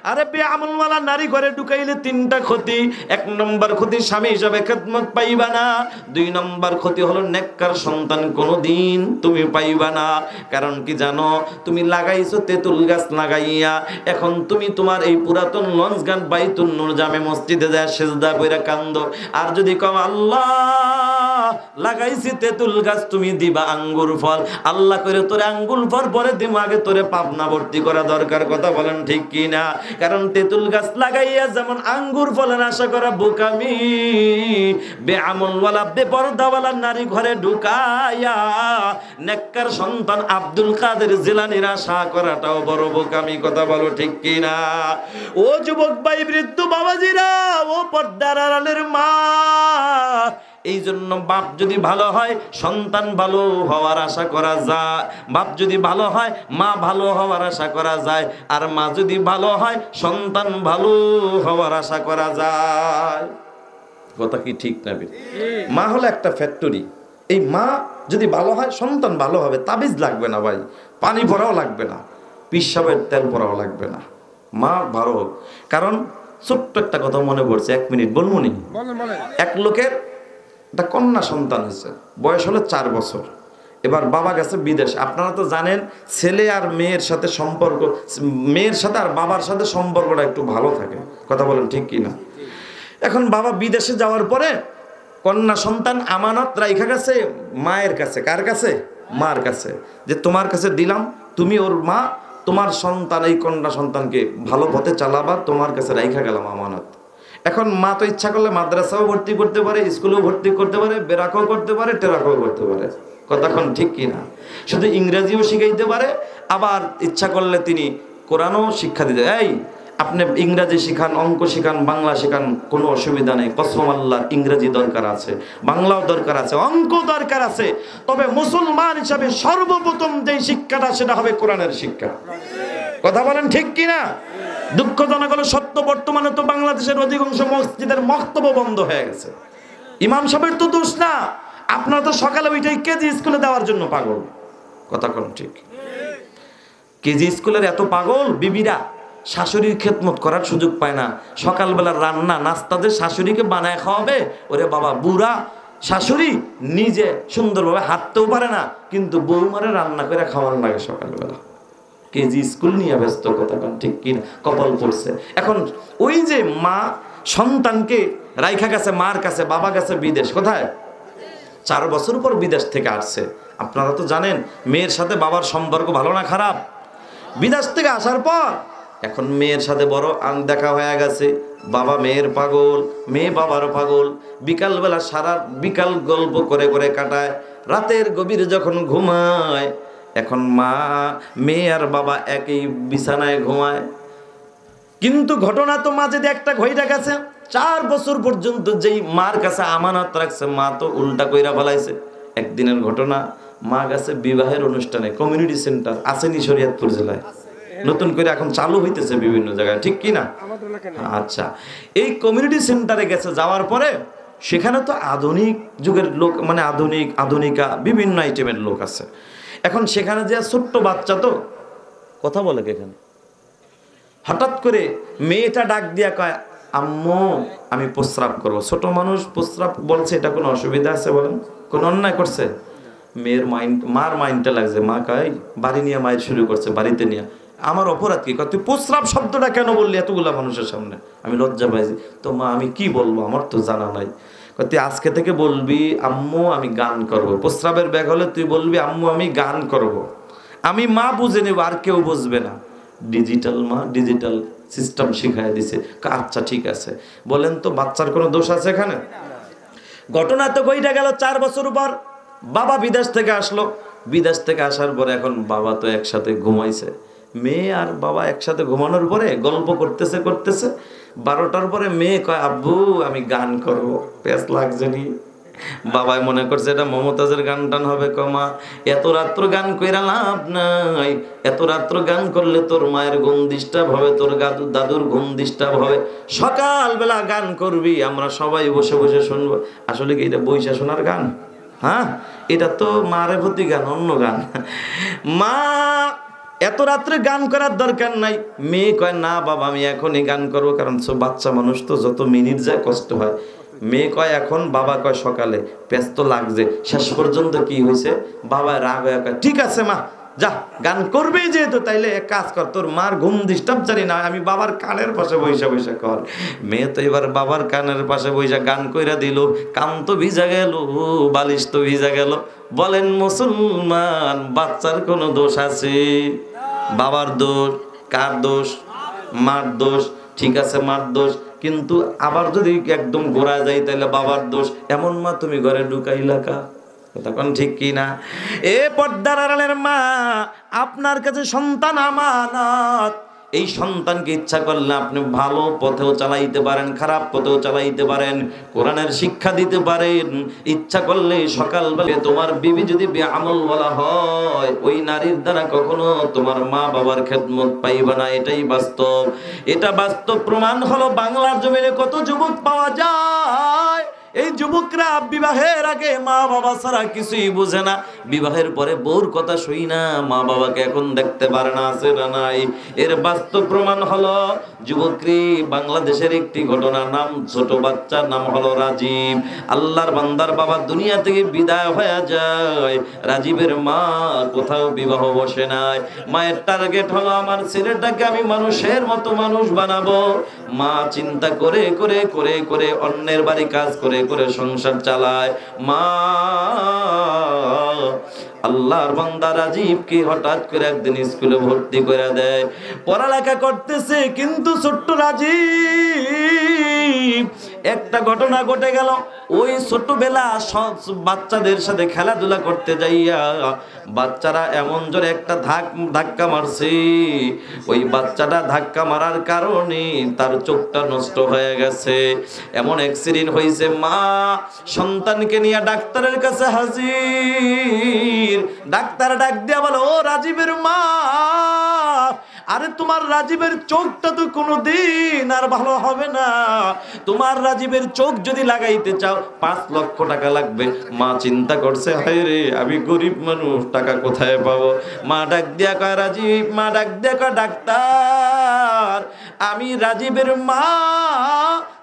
আরে বেআমলওয়ালা নারী ঘরে ঢুকাইলে 3টা ক্ষতি। 1 নম্বর ক্ষতি, স্বামী হিসাবে খেদমত পাইবা না। 2 নম্বর ক্ষতি হলো নেককার সন্তান কোনোদিন তুমি পাইবা না। কারণ কি জানো, তুমি লাগাইছো তেঁতুল গাছ লাগাইয়া, এখন তুমি তোমার এই পুরাতন লঞ্চ গান বাইতুন নূর জামে মসজিদে যায় সেজদা কইরা কান্দো। আর যদি কও আল্লাহ লাগাইছি তেঁতুল গাছ, তুমি দিবা আঙ্গুর ফল, আল্লাহ করে তোরে আঙ্গুর ফল পরে দিম, আগে তোরে পাবনা ভর্তি করা দরকার। কথা বলেন ঠিক কি না? কারণ তেঁতুল গাছ লাগাইয়া যেমন আঙ্গুর ফলের আশা করা বোকামি, বেআমলওয়ালা বেপরদাওয়ালা নারী ঘরে ঢুকাইয়া নেককার সন্তান আব্দুল কাদের জিলানীর আশা করাটাও বড় বোকামি। কথা বলো ঠিক কি না? ও যুবক ভাই, বৃদ্ধ বাবাজিরা, ও পর্দার আড়ালের মা, এই জন্য বাপ যদি ভালো হয় সন্তান ভালো হওয়ার আশা করা যায়, বাপ যদি ভালো হয় মা ভালো হওয়ার আশা করা যায়, আর মা যদি ভালো হয় সন্তান ভালো হওয়ার আশা করা যায়। কথা কি ঠিক না? মা হলো একটা ফ্যাক্টরি, এই মা যদি ভালো হয় সন্তান ভালো হবে। তাবিজ লাগবে না ভাই, পানি ভরাও লাগবে না, পিসাবের তেল ভরাও লাগবে না, মা ভালো হোক। কারণ ছোট্ট একটা কথা মনে পড়ছে, 1 মিনিট বলবো নি? এক লোকের একটা কন্যা সন্তান হয়েছে, বয়স হলো 4 বছর। এবার বাবা গেছে বিদেশ। আপনারা তো জানেন ছেলে আর মেয়ের সাথে সম্পর্ক, মেয়ের সাথে আর বাবার সাথে সম্পর্কটা একটু ভালো থাকে। কথা বলেন ঠিক কি না? এখন বাবা বিদেশে যাওয়ার পরে কন্যা সন্তান আমানত রাইখা গেছে মায়ের কাছে। কার কাছে? মার কাছে। যে তোমার কাছে দিলাম, তুমি ওর মা, তোমার সন্তান এই কন্যা সন্তানকে ভালো পথে চালাবা, তোমার কাছে রাইখা গেলাম আমানত। এখন মা তো ইচ্ছা করলে মাদ্রাসাও ভর্তি করতে পারে, স্কুলেও ভর্তি করতে পারে, বেরাকও করতে পারে, টেরাকও করতে পারে। কতক্ষণ ঠিক কিনা? শুধু ইংরেজিও শিখাইতে পারে, আবার ইচ্ছা করলে তিনি কোরআনও শিক্ষা দিতে। এই আপনি ইংরেজি শিখান, অঙ্ক শিখান, বাংলা শিখান, কোনো অসুবিধা নেই। কসম আল্লাহ, ইংরেজি দরকার আছে, বাংলাও দরকার আছে, অঙ্ক দরকার আছে। তবে মুসলমান হিসাবে সর্বপ্রথম যে শিক্ষাটা সেটা হবে কোরআনের শিক্ষা। কথা বলেন ঠিক কিনা? দুঃখজনক হলো সত্য, বর্তমানে তো বাংলাদেশের অধিকাংশ মসজিদের মক্তব্য বন্ধ হয়ে গেছে। ইমাম সাহেবের তো দোষ না, আপনারা তো সকালে ওইটাই কেজি স্কুলে দেওয়ার জন্য পাগল। কথা কোন ঠিক? কেজি স্কুলের এত পাগল, বিবিরা শাশুড়ির খেদমত করার সুযোগ পায় না। সকালবেলা রান্না নাস্তাদের শাশুড়িকে বানায় খাওয়াবে, ওরে বাবা, বুড়া শাশুড়ি নিজে সুন্দরভাবে হাঁটতেও পারে না, কিন্তু বৌমারে রান্না করে খাওয়ার লাগে সকালবেলা। কেজি স্কুল নিয়ে ব্যস্ত। কথা কোন ঠিক কিনা? কপাল পড়ছে। এখন ওই যে মা সন্তানকে রাইখা গেছে মার কাছে, বাবা গেছে বিদেশ। কোথায়? 4 বছর পর বিদেশ থেকে আসছে। আপনারা তো জানেন মেয়ের সাথে বাবার সম্পর্ক ভালো না খারাপ। বিদেশ থেকে আসার পর এখন মেয়ের সাথে বড় দেখা হয়ে গেছে। বাবা মেয়ের পাগল, মেয়ে বাবার পাগল। বিকালবেলা সারা বিকাল গল্প করে করে কাটায়, রাতের গভীরে যখন ঘুমায়, এখন মা মেয়ে আর বাবা একই বিছানায় ঘুমায়। কিন্তু ঘটনা তো মাঝে একটা ঘইটা গেছে। 4 বছর পর্যন্ত যেই মার কাছে আমানত রাখছে, মা তো উল্টা কইরা ফেলাইছে। একদিনের ঘটনা, মা গেছে বিবাহের অনুষ্ঠানে। কমিউনিটি সেন্টার আসেনি শরীয়তপুর জেলায়, নতুন করে এখন চালু হইতেছে বিভিন্ন জায়গায়, ঠিক কি না? আচ্ছা, এই কমিউনিটি সেন্টারে গেছে, যাওয়ার পরে সেখানে তো আধুনিক যুগের লোক, মানে আধুনিকা বিভিন্ন আইটেমের লোক আছে। এখন সেখানে যে ছোট্ট বাচ্চা তো কথা বলে, এখানে হঠাৎ করে মেয়েটা ডাক দিয়া কয়, আম্মু আমি প্রস্রাব করবো। ছোট মানুষ প্রস্রাব বলছে, এটা কোনো অসুবিধা আছে বলেন? কোন অন্যায় করছে? মার মাইন্ডটা লাগছে। মা কয়, বাড়ি নিয়ে মায়ের শুরু করছে, বাড়িতে নিয়ে। আমার অপরাধ কি? তুই প্রস্রাব শব্দটা কেন বললি এতগুলা মানুষের সামনে? আমি লজ্জা পাইছি। তো মা আমি কি বলবো, আমার তো জানা নাই। তুই আজকে থেকে বলবি আম্মু আমি গান করব। প্রস্রাবের ব্যাগ হলে তুই বলবি আম্মু আমি গান করব। আমি মা বুঝে নেব, আর কেউ বুঝবে না। ডিজিটাল মা, ডিজিটাল সিস্টেম শিখাই দিছে। আচ্ছা ঠিক আছে, বলেন তো বাচ্চার কোনো দোষ আছে এখানে? ঘটনা তো কইটা গেল 4 বছর পর বাবা বিদেশ থেকে আসলো। বিদেশ থেকে আসার পরে এখন বাবা তো একসাথে ঘুমাইছে। মেয়ে আর বাবা একসাথে ঘুমানোর পরে গল্প করতেছে 12টার পরে মেয়ে কয়, আব্বু আমি গান করবো। পেঁচ লাগছে নি? বাবাই মনে করছে এটা মমতাজের গান টান হবে। কমা, এত রাত্র গান কইরা লাভ নাই। এত রাত্র গান করলে তোর মায়ের ঘুম ডিস্টার্ব হবে, তোর দাদুর ঘুম ডিস্টার্ব হবে। সকালবেলা গান করবি, আমরা সবাই বসে বসে শুনবো। আসলে কি এটা বইসা শোনার গান? হ্যাঁ, এটা তো মারে প্রতি গান, অন্য গান। মা এত রাত্রে গান করার দরকার নাই। মেয়ে কয়, না বাবা আমি এখনই গান করবো, কারণ বাচ্চা মানুষ তো যত মিনিট যায় কষ্ট হয়। মেয়ে কয় এখন, বাবা কয় সকালে। ব্যস্ত লাগছে। শেষ পর্যন্ত কি হয়েছে, বাবা রাগ হয়ে কয়, ঠিক আছে মা যা, গান করবেই যেহেতু তাইলে এক কাজ কর, তোর মার ঘুম ডিস্টার্ব জানি না, আমি বাবার কানের পাশে বৈশা বৈশা কর। মেয়ে তো এবার বাবার কানের পাশে বৈশা গান কইরা দিল। কান তো ভিজা গেল, বালিশ তো ভিজা গেল। বলেন মুসলমান, বাচ্চার কোনো দোষ আছে? বাবার দোষ? কার দোষ? মার দোষ। ঠিক আছে মার দোষ, কিন্তু আবার যদি একদম গোড়া যাই তাহলে বাবার দোষ। এমন মা তুমি ঘরে ঢুকাইলা কা? তখন ঠিক কি না? এ পর্দার আড়ালের মা, আপনার কাছে সন্তান আমানত। এই সন্তানকে ইচ্ছা করলে আপনি ভালো পথেও চালাইতে পারেন, খারাপ পথেও চালাইতে পারেন, কোরআনের শিক্ষা দিতে পারেন। ইচ্ছা করলে সকালবেলা তোমার বিবি যদি বেআমল বলা হয়, ওই নারীর দ্বারা কখনো তোমার মা বাবার খেদমত পাইবা না। এটাই বাস্তব। এটা বাস্তব প্রমাণ হলো বাংলার জমিনে কত যুবক পাওয়া যায়। এই যুবকরা বিবাহের আগে মা বাবা ছাড়া কিছুই বুঝে না, বিবাহের পরে বউর কথা শুই না, মা বাবাকে এখন দেখতে পারে না, আছে না নাই। এর বাস্তব প্রমাণ হলো যুবকরি বাংলাদেশের একটি ঘটনা। নাম ছোট বাচ্চার নাম হলো রাজীব। আল্লাহর বান্দার বাবা দুনিয়া থেকে বিদায় হয়ে যায়, রাজীবের মা কোথাও বিবাহ বসে নাই। মায়ের টার্গেট হলো আমার ছেলেটাকে আমি মানুষের মতো মানুষ বানাবো। মা চিন্তা করে করে করে করে অন্যের বাড়ি কাজ করে করে সংসার চালায়। মা আল্লাহর বান্দা রাজীবকে হঠাৎ করে একদিন স্কুলে ভর্তি করে দেয়। পড়ালেখা করতেছে, কিন্তু ছোট্ট রাজীব একটা ঘটনা ঘটে গেল। ওই ছোটবেলা সব বাচ্চাদের সাথে খেলাধুলা করতে যাইয়া বাচ্চারা এমন জোরে একটা ধাক্কা মারছে, ওই বাচ্চাটা ধাক্কা মারার কারণে তার চোখটা নষ্ট হয়ে গেছে। এমন অ্যাক্সিডেন্ট হয়েছে, মা সন্তানকে নিয়ে ডাক্তারের কাছে হাজির। ডাক্তার ডাক দিয়া বলে, ও রাজীবের মা, আরে তোমার রাজীবের চোখটা তো কোনোদিন আর ভালো হবে না। তোমার রাজীবের চোখ যদি লাগাইতে চাও 5 লক্ষ টাকা লাগবে। মা চিন্তা করছে, হায় রে আমি গরিব মানুষ, টাকা কোথায় পাবো? মা ডাক দিয়া কয় রাজীব, মা ডাক দিয়া কয় ডাক্তার, আমি রাজীবের মা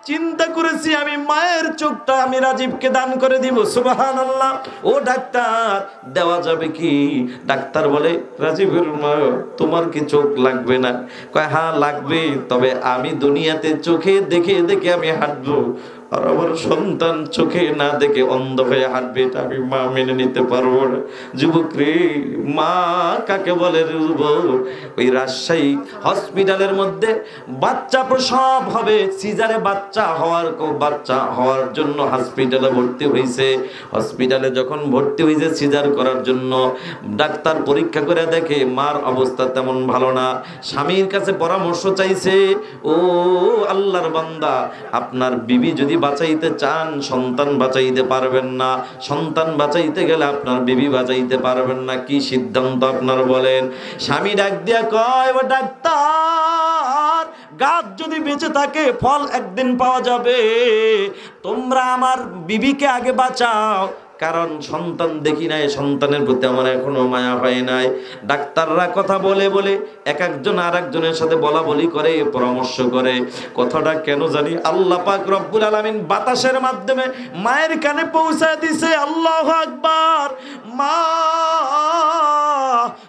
চিন্তা করেছি আমি মায়ের চোখটা আমি রাজীবকে দান করে দিব। সুবহানাল্লাহ। ও ডাক্তার দেওয়া যাবে কি? ডাক্তার বলে, রাজীবের মা তোমার কি চোখ লাগবে না? কয় হ্যাঁ লাগবে, তবে আমি দুনিয়াতে চোখে দেখে দেখে আমি হাঁটবো, আর আমার সন্তান চোখে না দেখে অন্ধ হয়ে হাঁটবে, এটা আমি মা মেনে নিতে পারবো না। যুবক রে, মা কাকে বলে যুবক? ওই রাজশাহী হসপিটালের মধ্যে বাচ্চা প্রসব হবে, সিজারে বাচ্চা হওয়ার জন্য হসপিটালে ভর্তি হয়েছে। হসপিটালে যখন ভর্তি হয়েছে সিজার করার জন্য, ডাক্তার পরীক্ষা করে দেখে মার অবস্থা তেমন ভালো না। স্বামীর কাছে পরামর্শ চাইছে, ও আল্লাহর বান্দা, আপনার বিবি যদি বাঁচাইতে চান সন্তান বাঁচাইতে পারবেন না, সন্তান বাঁচাইতে গেলে আপনার বিবি বাঁচাইতে পারবেন না, কি সিদ্ধান্ত আপনার বলেন? স্বামী ডাক দিয়া কয়, ও ডাক্তার, গাছ যদি বেঁচে থাকে ফল একদিন পাওয়া যাবে, তোমরা আমার বিবিকে আগে বাঁচাও, কারণ সন্তান দেখি নাই, সন্তানের প্রতি আমার এখনো মায়া হয় নাই। ডাক্তাররা কথা বলে বলে এক একজন আর একজনের সাথে বলা বলি করে, পরামর্শ করে। কথাটা কেন জানি আল্লাহ পাক রব্বুল আলামিন বাতাসের মাধ্যমে মায়ের কানে পৌঁছায় দিছে। আল্লাহু আকবার। মা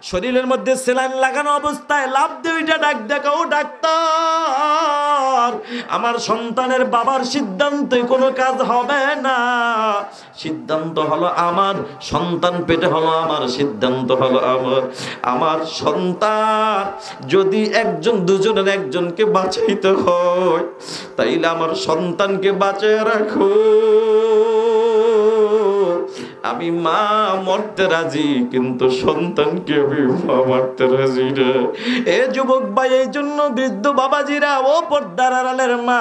শরীরের মধ্যে সেলাইন লাগানো অবস্থায় লাফ দিয়ে ওইটা ডাক দেখা, ও ডাক্তার, আমার সন্তানের বাবার সিদ্ধান্তে কোনো কাজ হবে না। সিদ্ধান্ত হলো আমার, সন্তান পেটে হলো আমার, সিদ্ধান্ত হলো আমার সন্তান যদি একজন দুজনের একজনকে বাঁচাইতে হয়, তাইলে আমার সন্তানকে বাঁচিয়ে রাখো। আমি মা মরতে রাজি, কিন্তু সন্তানকে আমি মা মারতে রাজি না। এ যুবক ভাই, এই জন্য বৃদ্ধ বাবাজিরা, ও পর্দার আড়ালের মা,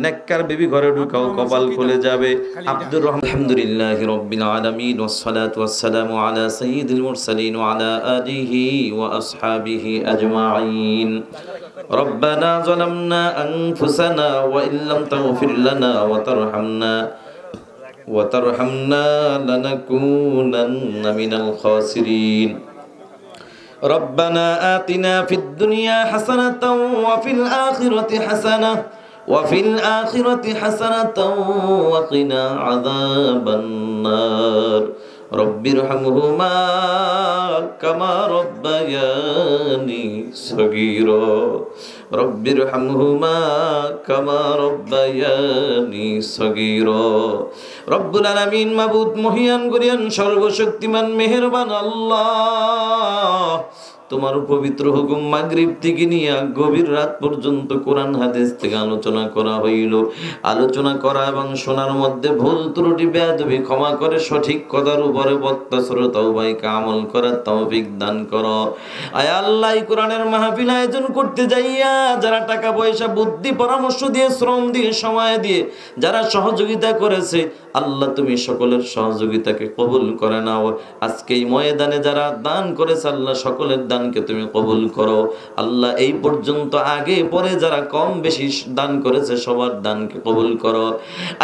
নেককার বিবি ঘরে ঢুকাও, কপাল খুলে যাবে। আব্দুর রহমান। আলহামদুলিল্লাহি রাব্বিল আলামিন, ওয়াসসালাতু ওয়াসসালামু আলা সাইয়্যিদিল মুরসালিন ওয়া আলা আলিহি ওয়া আসহাবিহি আজমাইন। রব্বানা যালামনা আনফুসানা ওয়া ইল্লাম তাগফির লানা ওয়া তারহামনা লানাকুনান্না মিনাল খাসিরিন। রব্বানা আতিনা ফিদ দুনিয়া হাসানাতাও ওয়া ফিল আখিরাতি হাসানাহ وفي الآخرة حسنة وقنا عذاب النار رب ارحمهما كما ربياني صغيرا رب ارحمهما كما ربياني صغيرا رب العالمين মাবুদ মহিয়ান গরিয়ান সর্বশক্তিমান মেহেরবান আল্লাহ, তোমার পবিত্র হুকুম মাগরিব থেকে নিয়ে গভীর রাত পর্যন্ত কোরআন হাদিস থেকে আলোচনা করা হইল। আলোচনা করা এবং শোনার মধ্যে ভুল ত্রুটি বেয়াদবি ক্ষমা করে সঠিক কথার উপরে বক্তা শ্রোতাকে আমল করার তৌফিক দান করো। আয় আল্লাহ, এই কোরআনের মাহফিল আয়োজন করতে যাইয়া যারা টাকা পয়সা বুদ্ধি পরামর্শ দিয়ে শ্রম দিয়ে সময় দিয়ে যারা সহযোগিতা করেছে, আল্লাহ তুমি সকলের সহযোগিতাকে কবুল করে নাও। আজকে এই ময়দানে যারা দান করেছে, আল্লাহ সকলের দানকে তুমি কবুল করো। আল্লাহ এই পর্যন্ত আগে পরে যারা কম বেশি দান করেছে, সবার দানকে কবুল করো।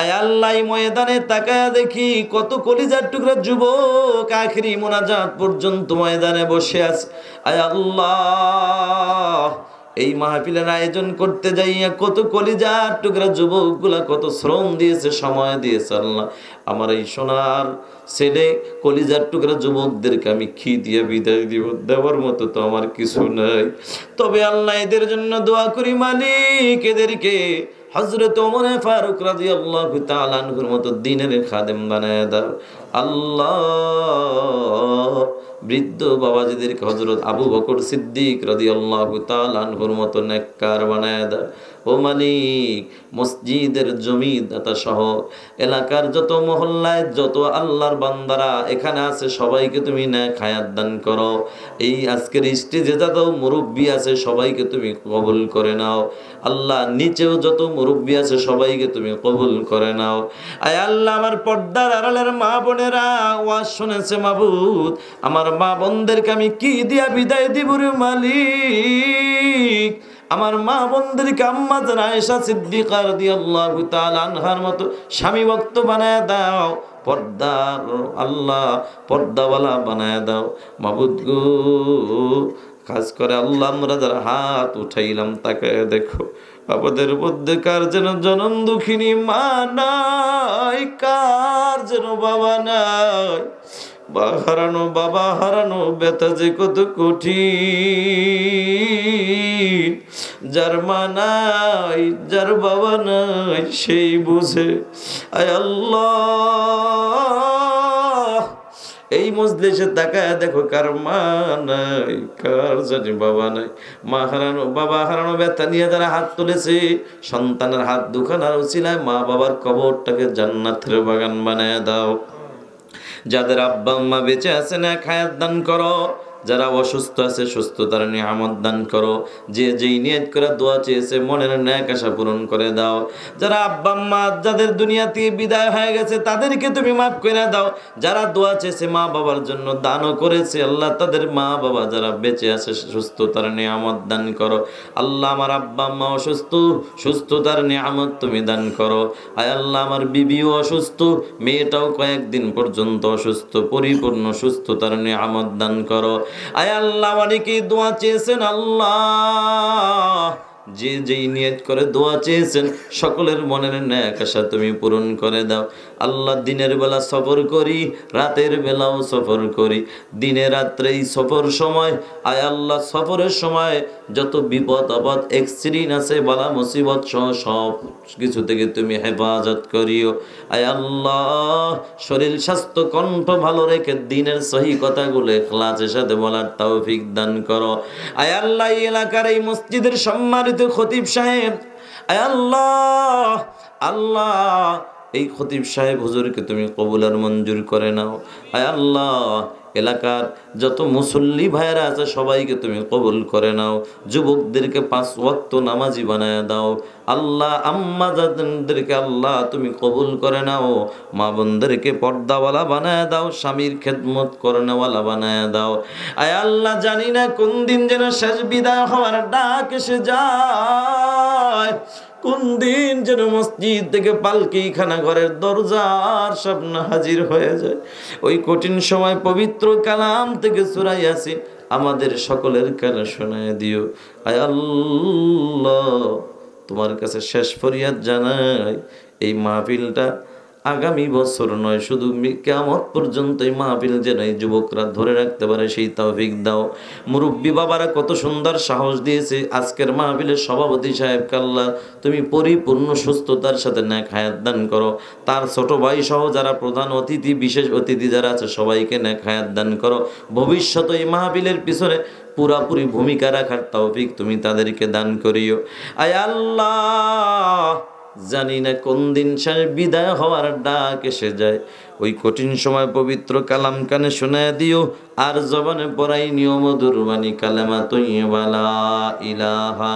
আয় আল্লাহ, এই ময়দানে তাকায়া দেখি কত কলিজার টুকরা যুবক আখিরি মোনাজাত পর্যন্ত ময়দানে বসে আছে। আয় আল্লাহ, এই মাহফিলের আয়োজন করতে যাইয়া কত কলিজার টুকরা যুবকগুলা কত শ্রম দিয়েছে, সময় দিয়েছে। আল্লাহ, আমার এই সোনার ছেলে কলিজার টুকরা যুবকদেরকে আমি কি দিয়ে বিদায় দিব? দেওয়ার মতো তো আমার কিছু নাই। তবে আল্লাহ এদের জন্য দোয়া করি, মালিক এদেরকে হযরত ওমর ফারুক রাদিয়াল্লাহু তাআলা আনহুর মতো দ্বীনের খাদেম বানায় দাও। আল্লাহ, বৃদ্ধ বাবাজিদেরকে হযরত আবু বকর সিদ্দিক রাদিয়াল্লাহু তাআলা আনহুর মতো নেককার বানায় দাও। ও মালিক, মসজিদের জমিদাতা সহ এলাকার যত মহল্লায় যত আল্লাহর বান্দারা এখানে আছে, সবাইকে তুমি নেক হায়াত দান করো। এই আজকের স্টেজে যত মুরব্বী আছে সবাইকে তুমি কবুল করে নাও। আল্লাহ, নিচেও যত মুরব্বী আছে সবাইকে তুমি কবুল করে নাও। আয় আল্লাহ, আমার পর্দার আড়ালের মা বোন বোনেরা ওয়াজ শুনেছে মাবুদ, আমার মা বোনদেরকে আমি কি দিয়া বিদায় দিব রে মালিক। আমার মা বোনদেরকে আম্মা জান আয়েশা সিদ্দিকা রাদিয়াল্লাহু তাআলা আনহার মতো স্বামী ভক্ত বানায় দাও, পর্দা আল্লাহ পর্দাওয়ালা বানায় দাও মাবুদ গো। কাজ করে আল্লাহ আমরা যারা হাত উঠাইলাম তাকে দেখো, আমাদের মধ্যে কার যেন জনম দুঃখিনী মা নাই, কার যেন বাবা নাই। বাবা হারানো ব্যথা যে কত কঠিন, যার মা নাই যার বাবা নাই সেই বুঝে। আয় আল্লাহ, এই মজলিসে তাকায় দেখো কার মা নাই, কার জানি বাবা নাই। মা হারানো বাবা হারানো ব্যথা নিয়ে যারা হাত তুলেছে, সন্তানের হাত দুখানার উছিলায় মা বাবার কবরটাকে জান্নাতের বাগান বানায় দাও। যাদের আব্বা আম্মা বেঁচে আছে না খায়াত দান করো, যারা অসুস্থ আছে সুস্থতার নিয়ামত দান করো। যে যেই নিয়ত করে দোয়া চেয়েছে মনের ন্যাক আশা পূরণ করে দাও। যারা আব্বা আম্মা যাদের দুনিয়া থেকে বিদায় হয়ে গেছে তাদেরকে তুমি মাফ করে দাও। যারা দোয়া চেয়েছে মা বাবার জন্য দানও করেছে আল্লাহ, তাদের মা বাবা যারা বেঁচে আছে সুস্থতার নিয়ামত দান করো। আল্লাহ আমার আব্বা আম্মা অসুস্থ, সুস্থতার নিয়ামত তুমি দান করো। আয় আল্লাহ আমার বিবিও অসুস্থ, মেয়েটাও কয়েকদিন পর্যন্ত অসুস্থ, পরিপূর্ণ সুস্থতার নিয়ামত দান করো। আয় আল্লাহ অনেকেই দোয়া চেয়েছেন, আল্লাহ যে যেই নিয়ত করে দোয়া চেয়েছেন সকলের মনের ন্যাক আশা তুমি পূরণ করে দাও। আল্লাহ দিনের বেলা সফর করি, রাতের বেলাও সফর করি, দিনে রাত্রেই সফর সময়। আয় আল্লাহ সফরের সময় যত বিপদ আপদ এক্সিডেন্ট আছে বালা মুসিবত সব কিছু থেকে তুমি হেফাজত করিও। আয় আল্লাহ শরীর স্বাস্থ্য কণ্ঠ ভালো রেখে দিনের সহি কথাগুলো ইখলাসের সাথে বলার তৌফিক দান করো। আয় আল্লাহ এই এলাকার এই মসজিদের সম্মানিত খতিব সাহেব, আয় আল্লাহ এই খতিব সাহেব হুজুরকে তুমি কবুল আর মঞ্জুর করে নাও। আয় আল্লাহ এলাকার যত মুসল্লি ভাইরা আছে সবাইকে তুমি কবুল করে নাও। যুবকদেরকে 5 ওয়াক্ত নামাজি বানায় দাও আল্লাহ। আম্মা জানদেরকে আল্লাহ তুমি কবুল করে নাও। মা বোনদেরকে পর্দাওয়ালা বানায় দাও, স্বামীর খেদমত করেনেওয়ালা বানায় দাও। আয় আল্লাহ জানি না কোন দিন যেন শেষ বিদায় হওয়ার ডাক এসে যায়, কোন দিন যেন মসজিদ থেকে পালকি খানা ঘরের দরজার সামনে হাজির হয়ে যায়। ওই কঠিন সময় পবিত্র কালাম থেকে সূরা ইয়াসিন আমাদের সকলের কানে শোনায় দিও। আয় আল্লাহ তোমার কাছে শেষ ফরিয়াদ জানাই, এই মাহফিলটা আগামী বছর নয় শুধু কিয়ামত পর্যন্ত এই মাহফিল যেন এই যুবকরা ধরে রাখতে পারে সেই তৌফিক দাও। মুরব্বী বাবারা কত সুন্দর সাহস দিয়েছে। আজকের মাহফিলের সভাপতি সাহেবকে আল্লাহ তুমি পরিপূর্ণ সুস্থতার সাথে নেক হায়াত দান করো। তার ছোট ভাই সহ যারা প্রধান অতিথি বিশেষ অতিথি যারা আছে সবাইকে নেক হায়াত দান করো। ভবিষ্যতে এই মাহফিলের পিছনে পুরাপুরি ভূমিকা রাখার তৌফিক তুমি তাদেরকে দান করিও। আয় আল্লাহ জানি না কোন দিন শেষ বিদায় হওয়ার ডাক এসে যায়, ওই কঠিন সময় পবিত্র কালাম কানে শোনায় দিও। আর জবানে পড়াই নিয়ম দুরবানি কালেমা তৈয়বা লা ইলাহা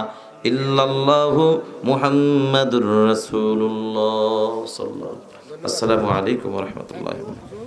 ইল্লাল্লাহু মুহাম্মাদুর রাসূলুল্লাহ সাল্লাল্লাহু আলাইহি ওয়া সাল্লাম। আসসালামু আলাইকুম ওয়া রাহমাতুল্লাহি ওয়া বারাকাতুহু।